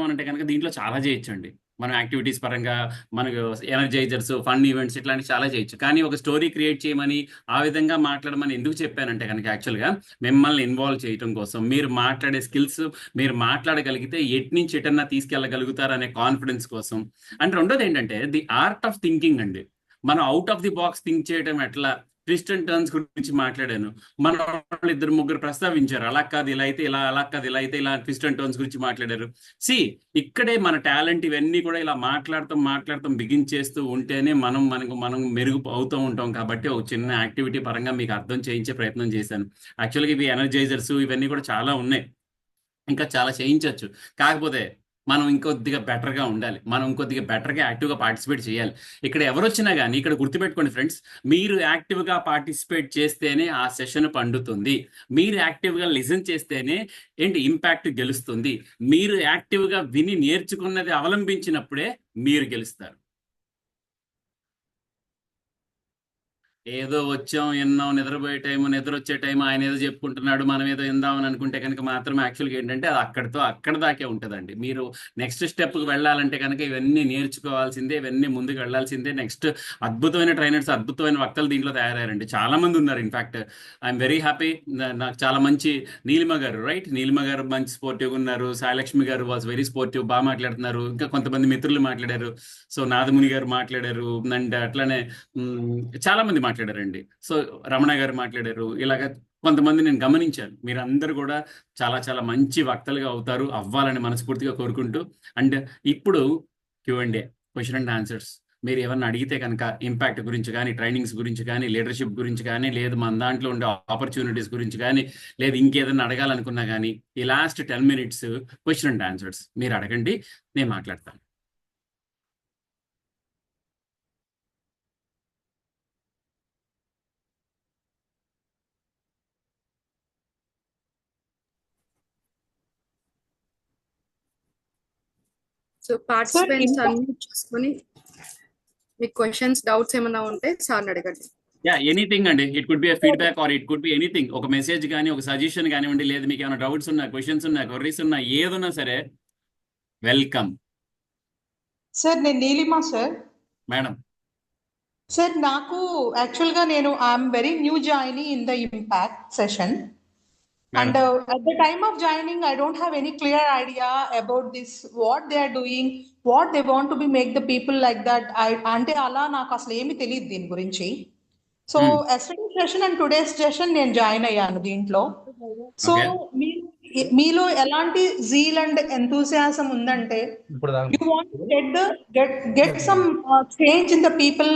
అని అంటే కనుక దీంట్లో చాలా చేయొచ్చండి. మనం యాక్టివిటీస్ పరంగా మనకు ఎనర్జైజర్స్, ఫన్ ఈవెంట్స్ ఇట్లాంటివి చాలా చేయొచ్చు. కానీ ఒక స్టోరీ క్రియేట్ చేయమని, ఆ విధంగా మాట్లాడమని ఎందుకు చెప్పానంటే కనుక యాక్చువల్గా మిమ్మల్ని ఇన్వాల్వ్ చేయడం కోసం, మీరు మాట్లాడే స్కిల్స్ మీరు మాట్లాడగలిగితే ఎటు నుంచి ఎటన్నా తీసుకెళ్ళగలుగుతారు అనే కాన్ఫిడెన్స్ కోసం. అండ్ రెండోది ఏంటంటే ది ఆర్ట్ ఆఫ్ థింకింగ్ అండి. మనం out of the box think చేయడం ఎట్లా, ట్విస్ట్ అండ్ టర్న్స్ గురించి మాట్లాడాను. మన వాళ్ళు 2-3 ప్రస్తావించారు, అలా కాదు ఇలా అయితే ఇలా, అలా కాదు ఇలా అయితే ఇలా, ట్విస్ట్ అండ్ టర్న్స్ గురించి మాట్లాడారు. సి ఇక్కడే మన టాలెంట్ ఇవన్నీ కూడా ఇలా మాట్లాడతాం బిగించేస్తూ ఉంటేనే మనం మెరుగు అవుతూ ఉంటాం. కాబట్టి ఒక చిన్న యాక్టివిటీ పరంగా మీకు అర్థం చేయించే ప్రయత్నం చేశాను. యాక్చువల్గా ఇవి ఎనర్జైజర్స్ ఇవన్నీ కూడా చాలా ఉన్నాయి, ఇంకా చాలా చేయించవచ్చు. కాకపోతే మనం ఇంకొద్దిగా బెటర్గా ఉండాలి, మనం ఇంకొద్దిగా బెటర్గా యాక్టివ్గా పార్టిసిపేట్ చేయాలి. ఇక్కడ ఎవరు వచ్చినా కానీ ఇక్కడ గుర్తుపెట్టుకోండి ఫ్రెండ్స్, మీరు యాక్టివ్గా పార్టిసిపేట్ చేస్తేనే ఆ సెషన్ పండుతుంది. మీరు యాక్టివ్గా లిసన్ చేస్తేనే ఇంపాక్ట్ గెలుస్తుంది. మీరు యాక్టివ్గా విని నేర్చుకున్నది అవలంబించినప్పుడే మీరు గెలుస్తారు. ఏదో వచ్చాం, విన్నాం, నిద్రపోయే టైము, నిద్ర వచ్చే టైం, ఆయన ఏదో చెప్పుకుంటున్నాడు, మనం ఏదో విందామని అనుకుంటే కనుక మాత్రం యాక్చువల్గా ఏంటంటే అది అక్కడ దాకే ఉంటుందండి. మీరు నెక్స్ట్ స్టెప్కి వెళ్ళాలంటే కనుక ఇవన్నీ నేర్చుకోవాల్సిందే, ఇవన్నీ ముందుకు వెళ్ళాల్సిందే. నెక్స్ట్ అద్భుతమైన ట్రైనర్స్, అద్భుతమైన వక్తలు దీంట్లో తయారయ్యారండి, చాలా మంది ఉన్నారు. In fact I'm very happy. నాకు చాలా మంచి నీలిమ గారు, రైట్, నీలిమ గారు మంచి స్పోర్టివ్గా ఉన్నారు. సాయిలక్ష్మి గారు వాజ్ వెరీ స్పోర్టివ్, బాగా మాట్లాడుతున్నారు. ఇంకా కొంతమంది మిత్రులు మాట్లాడారు. సో నాదముని గారు మాట్లాడారు, అండ్ అట్లానే చాలా మంది మాట్లాడారండి. సో రమణ గారు మాట్లాడారు. ఇలాగ కొంతమంది నేను గమనించాను. మీరందరూ కూడా చాలా చాలా మంచి వక్తలుగా అవ్వాలని మనస్ఫూర్తిగా కోరుకుంటూ, అండ్ ఇప్పుడు Q&A, క్వశ్చన్ అండ్ ఆన్సర్స్. మీరు ఏమన్నా అడిగితే కనుక ఇంపాక్ట్ గురించి కానీ, ట్రైనింగ్స్ గురించి కానీ, లీడర్షిప్ గురించి కానీ, లేదు మన దాంట్లో ఉండే ఆపర్చునిటీస్ గురించి కానీ, లేదు ఇంకేదన్నా అడగాలనుకున్నా కానీ, ఈ last 10 minutes question and answers మీరు అడగండి, నేను మాట్లాడతాను. సో పార్టిసిపెంట్స్ అన్ని చూసుకొని మీకు క్వశ్చన్స్, డౌట్స్ ఏమైనా ఉంటే సార్ని అడగండి. యా, ఎనీథింగ్ అండి. It could be a feedback or it could be anything. ఒక మెసేజ్ కానీ, ఒక సజెషన్ కానివ్వండి, లేదు మీకు ఏమైనా డౌట్స్ ఉన్నా, క్వశ్చన్స్ ఉన్నా, క్వరీస్ ఉన్నా, ఏదున్నా సరే వెల్కమ్. సార్ నేను నీలిమా సార్. మేడం. సార్ నాకు యాక్చువల్గా I'm very new joining in the impact session. And at the time of joining, I don't have any clear idea about this, what they are doing, what they want to be make the people like that. Ante ala naaku asalu emi teliyadu din gurinchi. So yesterday session and today's session నేను join అయ్యాను దీంట్లో. So మీలో ఎలాంటి zeal and enthusiasm ఉందంటే, you want to get some change in the people,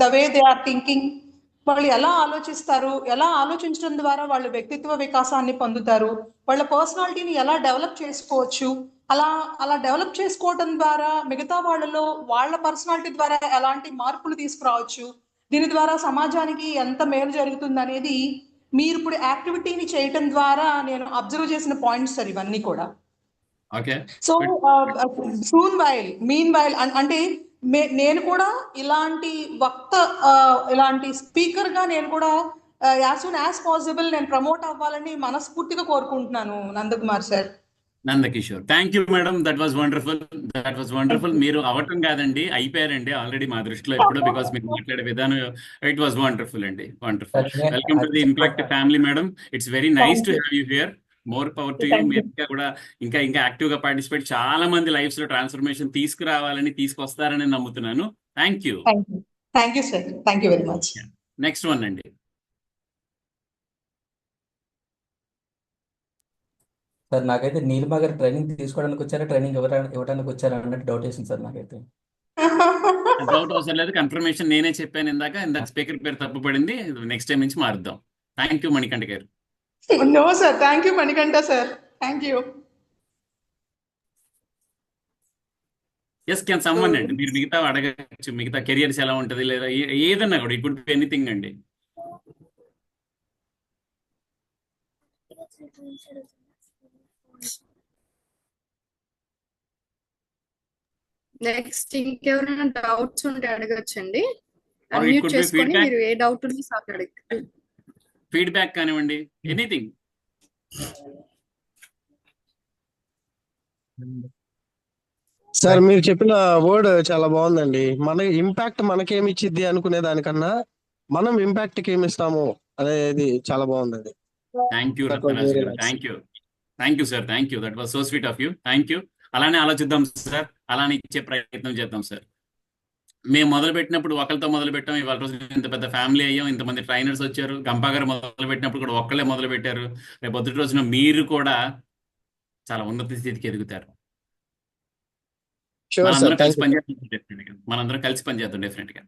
the way they are thinking. వాళ్ళు ఎలా ఆలోచిస్తారు, ఎలా ఆలోచించడం ద్వారా వాళ్ళ వ్యక్తిత్వ వికాసాన్ని పొందుతారు, వాళ్ళ పర్సనాలిటీని ఎలా డెవలప్ చేసుకోవచ్చు, అలా డెవలప్ చేసుకోవడం ద్వారా మిగతా వాళ్ళలో వాళ్ళ పర్సనాలిటీ ద్వారా ఎలాంటి మార్పులు తీసుకురావచ్చు, దీని ద్వారా సమాజానికి ఎంత మేలు జరుగుతుంది అనేది మీరు ఇప్పుడు యాక్టివిటీని చేయటం ద్వారా నేను అబ్జర్వ్ చేసిన పాయింట్స్ సార్ ఇవన్నీ కూడా. ఓకే సో మీన్ వైల్ అంటే నేను కూడా ఇలాంటి వక్త ఇలాంటి స్పీకర్ గా నేను కూడా యాజ్ సూన్ యాజ్ పాసిబుల్ నేను ప్రమోట్ అవ్వాలని మనస్ఫూర్తిగా కోరుకుంటున్నాను Nandakumar sir. Nandakishore, thank you madam. That was wonderful. మీరు అవటం కాదండి, అయిపోయారండి ఆల్రెడీ మా దృష్టిలో ఎప్పుడో, బికాస్ మీరు మాట్లాడే విధానం ఇట్ వాజ్ వండర్ఫుల్ అండి. Wonderful. Welcome to the impact family madam. It's very nice to have you here. More power to you. మీరు ఇంకా కూడా ఇంకా యాక్టివ్ గా పార్టిసిపేట్, చాలా మంది లైఫ్స్ లో ట్రాన్స్ఫర్మేషన్ తీసుకురావాలని, తీసుకొస్తారని నమ్ముతున్నాను. Thank you. Thank you sir. Thank you very much. Next one అండి. సార్ నాకైతే నీలిమ గారు ట్రైనింగ్ తీసుకోవడానికి వచ్చారా, ట్రైనింగ్ ఇవ్వడానికి వచ్చారా అన్నట్టు డౌట్ వేసింది సార్ నాకైతే. డౌట్ అవసరం లేదు, కన్ఫర్మేషన్ నేనే చెప్పాను ఇందాక స్పీకర్ పేరు తప్పు పడింది. నెక్స్ట్ టైం నుంచి మారుద్దాం. థ్యాంక్ యూ మణికంఠ గారు. No sir, thank you Manikanta sir. Thank you. Yes can someone అండి, మీరు మిగతా అడగచ్చు, మిగతా కెరియర్స్ ఎలా ఉంటుంది, లేదా ఏదన్నా కూడా. ఇట్ వుడ్ బి ఎనీథింగ్ అండి. నెక్స్ట్ ఇంకెవరైనా డౌట్స్ ఉంటే అడగచ్చండి. Or it unmute could be చేసుకొని feedback. మీరు ఏ డౌట్ ఉన్నా సార్ అడగండి. ఫీడ్బ్యాక్ కానివ్వండి, ఎనీథింగ్. సార్ మీరు చెప్పిన వర్డ్ చాలా బాగుందండి. మన ఇంపాక్ట్ మనకేమి ఇచ్చిద్ది అనుకునే దానికన్నా మనం ఇంపాక్ట్ కి ఏమి ఇస్తాము అనేది చాలా బాగుందండి. Thank you That was Ratnaraju very గారు. nice. Thank you sir. Thank you. That was so sweet of you. Thank you. అలానే ఆలోచిద్దాం సార్, అలానే ఇచ్చే ప్రయత్నం చేద్దాం సార్. మేము మొదలు పెట్టినప్పుడు ఒకరితో మొదలు పెట్టాం, ఇవాళ రోజు ఇంత పెద్ద ఫ్యామిలీ అయ్యాం, ఇంతమంది ట్రైనర్స్ వచ్చారు. గంపా గారు మొదలు పెట్టినప్పుడు కూడా ఒక్కళ్ళే మొదలు పెట్టారు. రేపు పొద్దుటి రోజున మీరు కూడా చాలా ఉన్నత స్థితికి ఎదుగుతారు. షూర్ సార్, మనందరం కలిసి థ్యాంక్ యూ. పనిచేద్దాం డెఫినెట్ గా. మనందరం కలిసి పనిచేద్దాం డెఫినెట్ గా.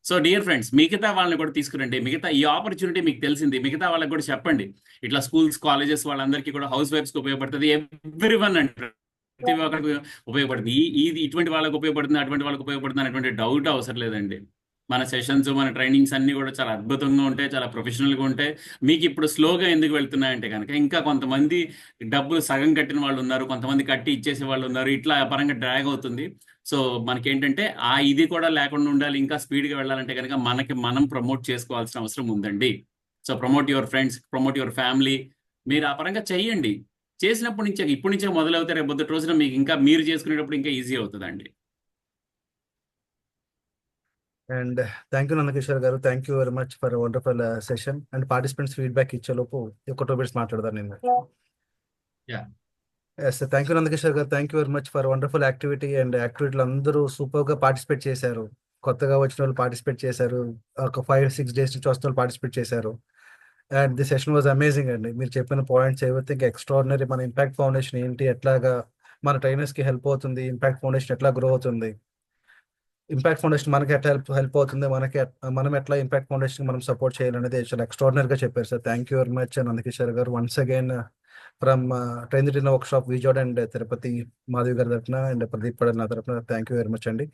సో డియర్ ఫ్రెండ్స్, మిగతా వాళ్ళని కూడా తీసుకురండి. మిగతా ఈ ఆపర్చునిటీ మీకు తెలిసింది, మిగతా వాళ్ళకి కూడా చెప్పండి. ఇట్లా స్కూల్స్, కాలేజెస్ వాళ్ళందరికీ కూడా, హౌస్ వైఫ్స్ కి ఉపయోగపడుతుంది. ఎవ్రీ వన్ అంటారు, ప్రతి ఒక్కరికి ఉపయోగపడుతుంది. ఇది ఇటువంటి వాళ్ళకి ఉపయోగపడుతుంది, అటువంటి వాళ్ళకి ఉపయోగపడుతుంది అనేటువంటి డౌట్ అవసరం లేదండి. మన సెషన్స్, మన ట్రైనింగ్స్ అన్ని కూడా చాలా అద్భుతంగా ఉంటాయి, చాలా ప్రొఫెషనల్గా ఉంటాయి. మీకు ఇప్పుడు స్లోగా ఎందుకు వెళ్తున్నాయంటే కనుక, ఇంకా కొంతమంది డబ్బులు సగం కట్టిన వాళ్ళు ఉన్నారు, కొంతమంది కట్టి ఇచ్చేసే వాళ్ళు ఉన్నారు. ఇట్లా పరంగా డ్రాగ్ అవుతుంది. సో మనకి ఏంటంటే ఇది కూడా లేకుండా ఉండాలి, ఇంకా స్పీడ్గా వెళ్ళాలంటే కనుక మనకి మనం ప్రమోట్ చేసుకోవాల్సిన అవసరం ఉందండి. So promote your friends, promote your family. మీరు ఆ పరంగా చెయ్యండి. చేసినప్పటి నుంచే, ఇప్పటి నుంచే మొదలవుతే రేపు పొద్దుటి రోజున మీకు ఇంకా మీరు చేసుకునేటప్పుడు ఇంకా ఈజీ అవుతుందండి. అండ్ థ్యాంక్ యూ నందకిషోర్ గారు. Thank you very much for wonderful session. And participants feedback ఇచ్చేలోపు ఒక 2 minutes మాట్లాడదాను నేను. ఎస్, థ్యాంక్ యూ నందకిషోర్ గారు. Thank you very much for wonderful activity. And యాక్టివిటీలో అందరూ సూపర్గా పార్టిసిపేట్ చేశారు. కొత్తగా వచ్చిన వాళ్ళు పార్టిసిపేట్ చేశారు, ఒక 5-6 days నుంచి వస్తున్న వాళ్ళు పార్టిసిపేట్ చేశారు. And the session was amazing అండి. మీరు చెప్పిన పాయింట్స్ ఎవ్రీథింగ్ ఎక్స్ట్రాడినరీ. మన ఇంపాక్ట్ ఫౌండేషన్ ఏంటి, ఎట్లాగా మన ట్రైనర్స్కి హెల్ప్ అవుతుంది, ఇంపాక్ట్ ఫౌండేషన్ ఎట్లా గ్రో అవుతుంది, ఇంపాక్ట్ ఫౌండేషన్ మనకి ఎట్లా హెల్ప్ అవుతుంది, మనం ఎట్లా ఇంపాక్ట్ ఫౌండేషన్ మనం సపోర్ట్ చేయాలనేది చాలా ఎక్స్ట్రాడినరీగా చెప్పారు sir. Thank you very much Nandakishore గారు. Once again from train the workshop Vijayawada and Tirupati, Madhavi గారి తరఫున అండ్ ప్రదీప్ పడ నా తరఫున థ్యాంక్ యూ వెరీ మచ్ అండి.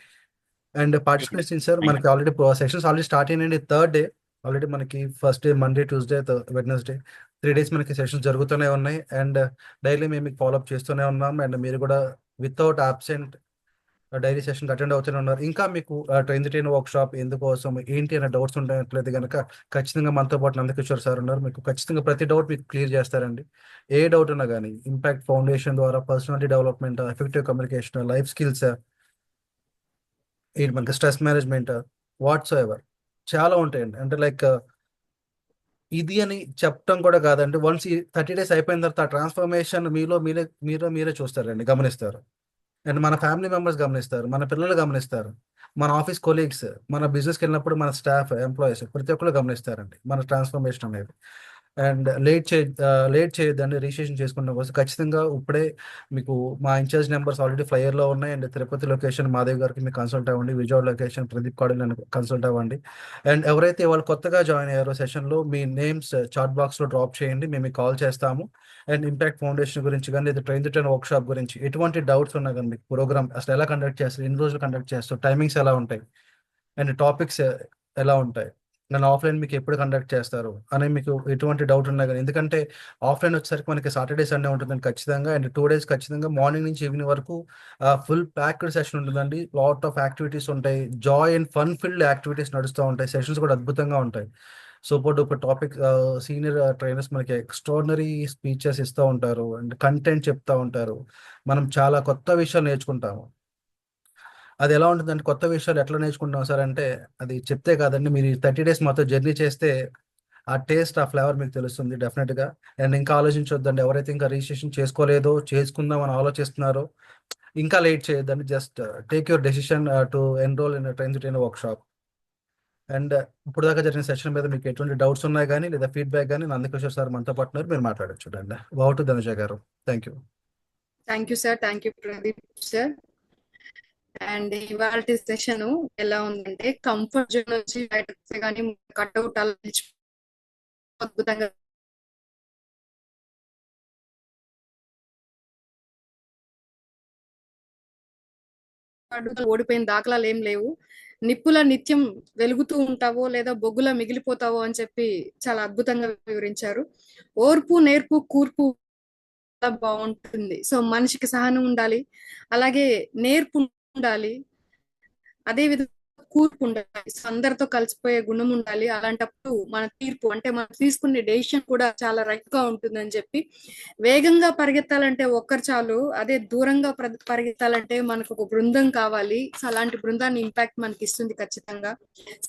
అండ్ పార్టిసిపేషన్ సార్, మనకి ఆల్రెడీ సెషన్స్ ఆల్రెడీ స్టార్ట్ అయినాయండి. 3rd day ఆల్రెడీ మనకి first day Monday, Tuesday, Wednesday 3 days మనకి సెషన్స్ జరుగుతూనే ఉన్నాయి. అండ్ డైలీ మేము మీకు ఫాలోఅప్ చేస్తూనే ఉన్నాం. అండ్ మీరు కూడా without absent daily session attend అవుతూనే ఉన్నారు. ఇంకా మీకు train the train work shop ఎందుకోసం ఏంటి అనే డౌట్స్ ఉండట్లేదు కనుక ఖచ్చితంగా మనతో పాటు నందకిషోర్ సార్ ఉన్నారు. మీకు ఖచ్చితంగా ప్రతి డౌట్ మీకు క్లియర్ చేస్తారండి. ఏ డౌట్ ఉన్నా కానీ ఇంపాక్ట్ ఫౌండేషన్ ద్వారా personality development, effective communication, life skills, ఏంటి మనకి స్ట్రెస్ మేనేజ్మెంట్, వాట్స్ ఎవర్ చాలా ఉంటాయండి. అంటే లైక్ ఇది అని చెప్పడం కూడా కాదండి. వన్స్ ఈ 30 days అయిపోయిన తర్వాత ఆ ట్రాన్స్ఫర్మేషన్ మీరే చూస్తారండి, గమనిస్తారు. అండ్ మన ఫ్యామిలీ మెంబర్స్ గమనిస్తారు, మన పిల్లలు గమనిస్తారు, మన ఆఫీస్ కొలీగ్స్, మన బిజినెస్కి వెళ్ళినప్పుడు మన స్టాఫ్, ఎంప్లాయీస్ ప్రతి ఒక్కరు గమనిస్తారండి మన ట్రాన్స్ఫర్మేషన్ అనేది. అండ్ లేట్ చేయొద్దండి రిజిస్ట్రేషన్ చేసుకున్న కోసం. ఖచ్చితంగా ఇప్పుడే మీకు మా ఇన్ఛార్జ్ నెంబర్స్ ఆల్రెడీ ఫ్లైయర్లో ఉన్నాయి. అండ్ తిరుపతి లొకేషన్ మాధవ్ గారికి మీకు కన్సల్ట్ అవ్వండి, విజయవాడ లొకేషన్ ప్రదీప్ కాడల్ నన్ను కన్సల్ట్ అవ్వండి. అండ్ ఎవరైతే వాళ్ళు కొత్తగా జాయిన్ అయ్యారో సెషన్లో మీ నేమ్స్ చాట్ బాక్స్లో డ్రాప్ చేయండి, మేము మీకు కాల్ చేస్తాము. అండ్ ఇంపాక్ట్ ఫౌండేషన్ గురించి కానీ లేదా train the train work shop గురించి ఎటువంటి డౌట్స్ ఉన్నా కానీ, మీకు ప్రోగ్రామ్ అసలు ఎలా కండక్ట్ చేస్తారు, ఎన్ని రోజులు కండక్ట్ చేస్తారు, టైమింగ్స్ ఎలా ఉంటాయి, అండ్ టాపిక్స్ ఎలా ఉంటాయి, నన్ను ఆఫ్లైన్ మీకు ఎప్పుడు కండక్ట్ చేస్తారు అని మీకు ఎటువంటి డౌట్ ఉన్నా కానీ, ఎందుకంటే ఆఫ్లైన్ వచ్చేసరికి మనకి సాటర్డే సండే ఉంటుందండి ఖచ్చితంగా, అండ్ 2 days ఖచ్చితంగా మార్నింగ్ నుంచి ఈవినింగ్ వరకు ఫుల్ ప్యాక్డ్ సెషన్ ఉంటుందండి. లాట్ ఆఫ్ యాక్టివిటీస్ ఉంటాయి, Joy and fun field activities నడుస్తూ ఉంటాయి, సెషన్స్ కూడా అద్భుతంగా ఉంటాయి. Super duper topic, senior trainers మనకి ఎక్స్ట్రాడినరీ స్పీచెస్ ఇస్తూ ఉంటారు అండ్ కంటెంట్ చెప్తూ ఉంటారు. మనం చాలా కొత్త విషయాలు నేర్చుకుంటాము. అది ఎలా ఉంటుందంటే, కొత్త విషయాలు ఎట్లా నేర్చుకుంటాం సార్ అంటే, అది చెప్తే కాదండి, మీరు 30 days మాతో జర్నీ చేస్తే ఆ టేస్ట్, ఆ ఫ్లేవర్ మీకు తెలుస్తుంది డెఫినెట్గా. అండ్ ఇంకా ఆలోచించొద్దండి, ఎవరైతే ఇంకా రిజిస్ట్రేషన్ చేసుకోలేదో, చేసుకుందాం అని ఆలోచిస్తున్నారో ఇంకా లేట్ చేయొద్దండి. Just take your decision to enrol in train to train work shop. And ఇప్పుడు దాకా జరిగిన సెషన్ మీద మీకు ఎటువంటి డౌట్స్ ఉన్నాయి కానీ లేదా ఫీడ్బ్యాక్ కానీ, నందకిషోర్ సార్ మనతో పాటు ఉన్నారు, మీరు మాట్లాడచ్చు అండి. ఓవర్ టు ధనుజ గారు. Thank you. Thank you sir, thank you Pradeep sir. And ఇవాళ సెషన్ ఎలా ఉందంటే, కంఫర్ట్ జోన్ నుంచి బయటకు కానీ కట్అవుట్ అలా అద్భుతంగా ఓడిపోయిన దాఖలాలు ఏం లేవు. నిప్పుల నిత్యం వెలుగుతూ ఉంటావో లేదా బొగ్గులా మిగిలిపోతావో అని చెప్పి చాలా అద్భుతంగా వివరించారు. ఓర్పు నేర్పు కూర్పు చాలా బాగుంటుంది. సో మనిషికి సహనం ఉండాలి, అలాగే నేర్పు ఉండాలి, అదే విధంగా కూర్పు ఉండాలి, అందరితో కలిసిపోయే గుణం ఉండాలి. అలాంటప్పుడు మన తీర్పు అంటే మనం తీసుకునే డెసిషన్ కూడా చాలా రైట్ గా ఉంటుందని చెప్పి, వేగంగా పరిగెత్తాలంటే ఒక్కరు చాలు, అదే దూరంగా పరిగెత్తాలంటే మనకు ఒక బృందం కావాలి. సో అలాంటి బృందాన్ని ఇంపాక్ట్ మనకి ఇస్తుంది ఖచ్చితంగా.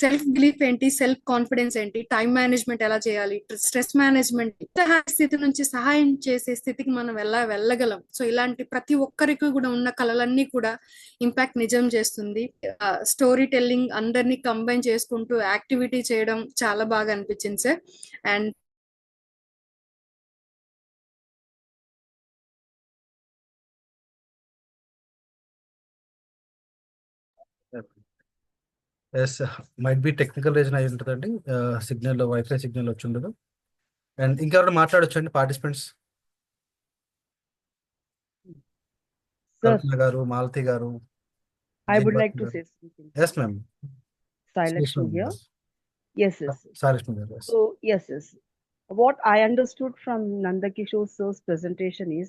సెల్ఫ్ బిలీఫ్ ఏంటి, సెల్ఫ్ కాన్ఫిడెన్స్ ఏంటి, టైం మేనేజ్మెంట్ ఎలా చేయాలి, స్ట్రెస్ మేనేజ్మెంట్, స్థితి నుంచి సహాయం చేసే స్థితికి మనం ఎలా వెళ్ళగలం. సో ఇలాంటి ప్రతి ఒక్కరికి కూడా ఉన్న కళలన్నీ కూడా ఇంపాక్ట్ నిజం చేస్తుంది. స్టోరీ టెల్లింగ్ అందరినీ కంబైన్ చేసుకుంటూ యాక్టివిటీ చేయడం చాలా బాగా అనిపించింది sir. And yes, might be technical reason అయి ఉంటుందండి, సిగ్నల్ వైఫై సిగ్నల్ వచ్చి ఉండదు. అండ్ ఇంకెవరైనా మాట్లాడొచ్చండి పార్టిసిపెంట్స్? Sir, కల్పన గారు, మాలతి గారు, I would Jeevan like to గారు. say something. Yes ma'am. Silakshmi here. Yes, yes. Sorry గారు. So, yes, yes. What I understood from Nandakishore sir's presentation is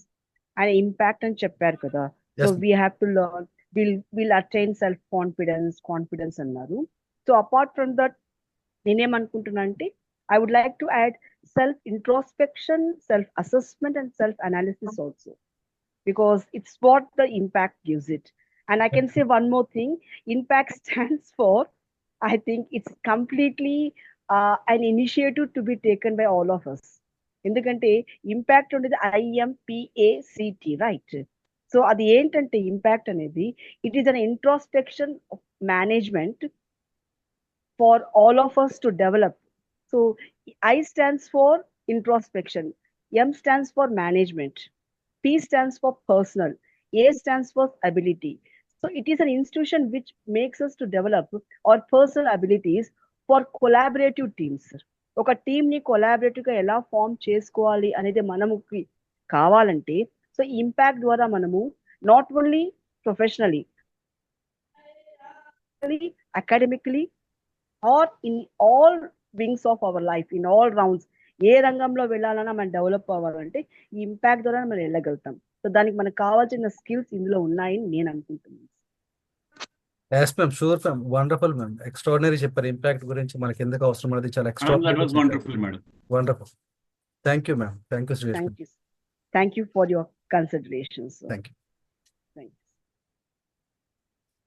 an impact and చెప్పారు కదా. So Yes, we have to learn, we'll attain confidence అన్నారు. So apart from that, నేనేమనుకుంటున్నా అంటే, I would like to add self introspection, self assessment and self analysis also, because it's what the impact gives it. And I can say one more thing, impact stands for, I think it's completely an initiative to be taken by all of us. ఎందుకంటే impact ఉండేది IMPACT, right? So అది ఏంటంటే impact అనేది, it is an introspection of management for all of us to develop. So I stands for introspection, M stands for management, P stands for personal, A stands for ability. So it is an institution which makes us to develop our personal abilities for collaborative teams. ఒక team ని collaborative గా ఎలా form చేసుకోవాలి అనేది మనముకి కావాలంటే, so impact ద్వారా మనము not only professionally, academically or in all wings of our life, in all rounds, ఏ రంగంలో వెళ్ళాలన్నా మనం డెవలప్ అవ్వాలంటే ఈ ఇంపాక్ట్ ద్వారా మనం వెళ్ళగలుగుతాం. సో దానికి మనకు కావాల్సిన స్కిల్స్ ఇందులో ఉన్నాయని నేను అనుకుంటున్నాను. Yes ma'am, sure ma'am, wonderful ma'am, extraordinary చెప్పారు. ఇంపాక్ట్ గురించి మనకి ఎందుకు అవసరం అనేది చాలా That ఎక్స్ట్రాడినరీ was చెప్పారు. wonderful, madam. Wonderful. Thank you ma'am, thank you Srilakshmi. Thank you for your considerations. Thank you.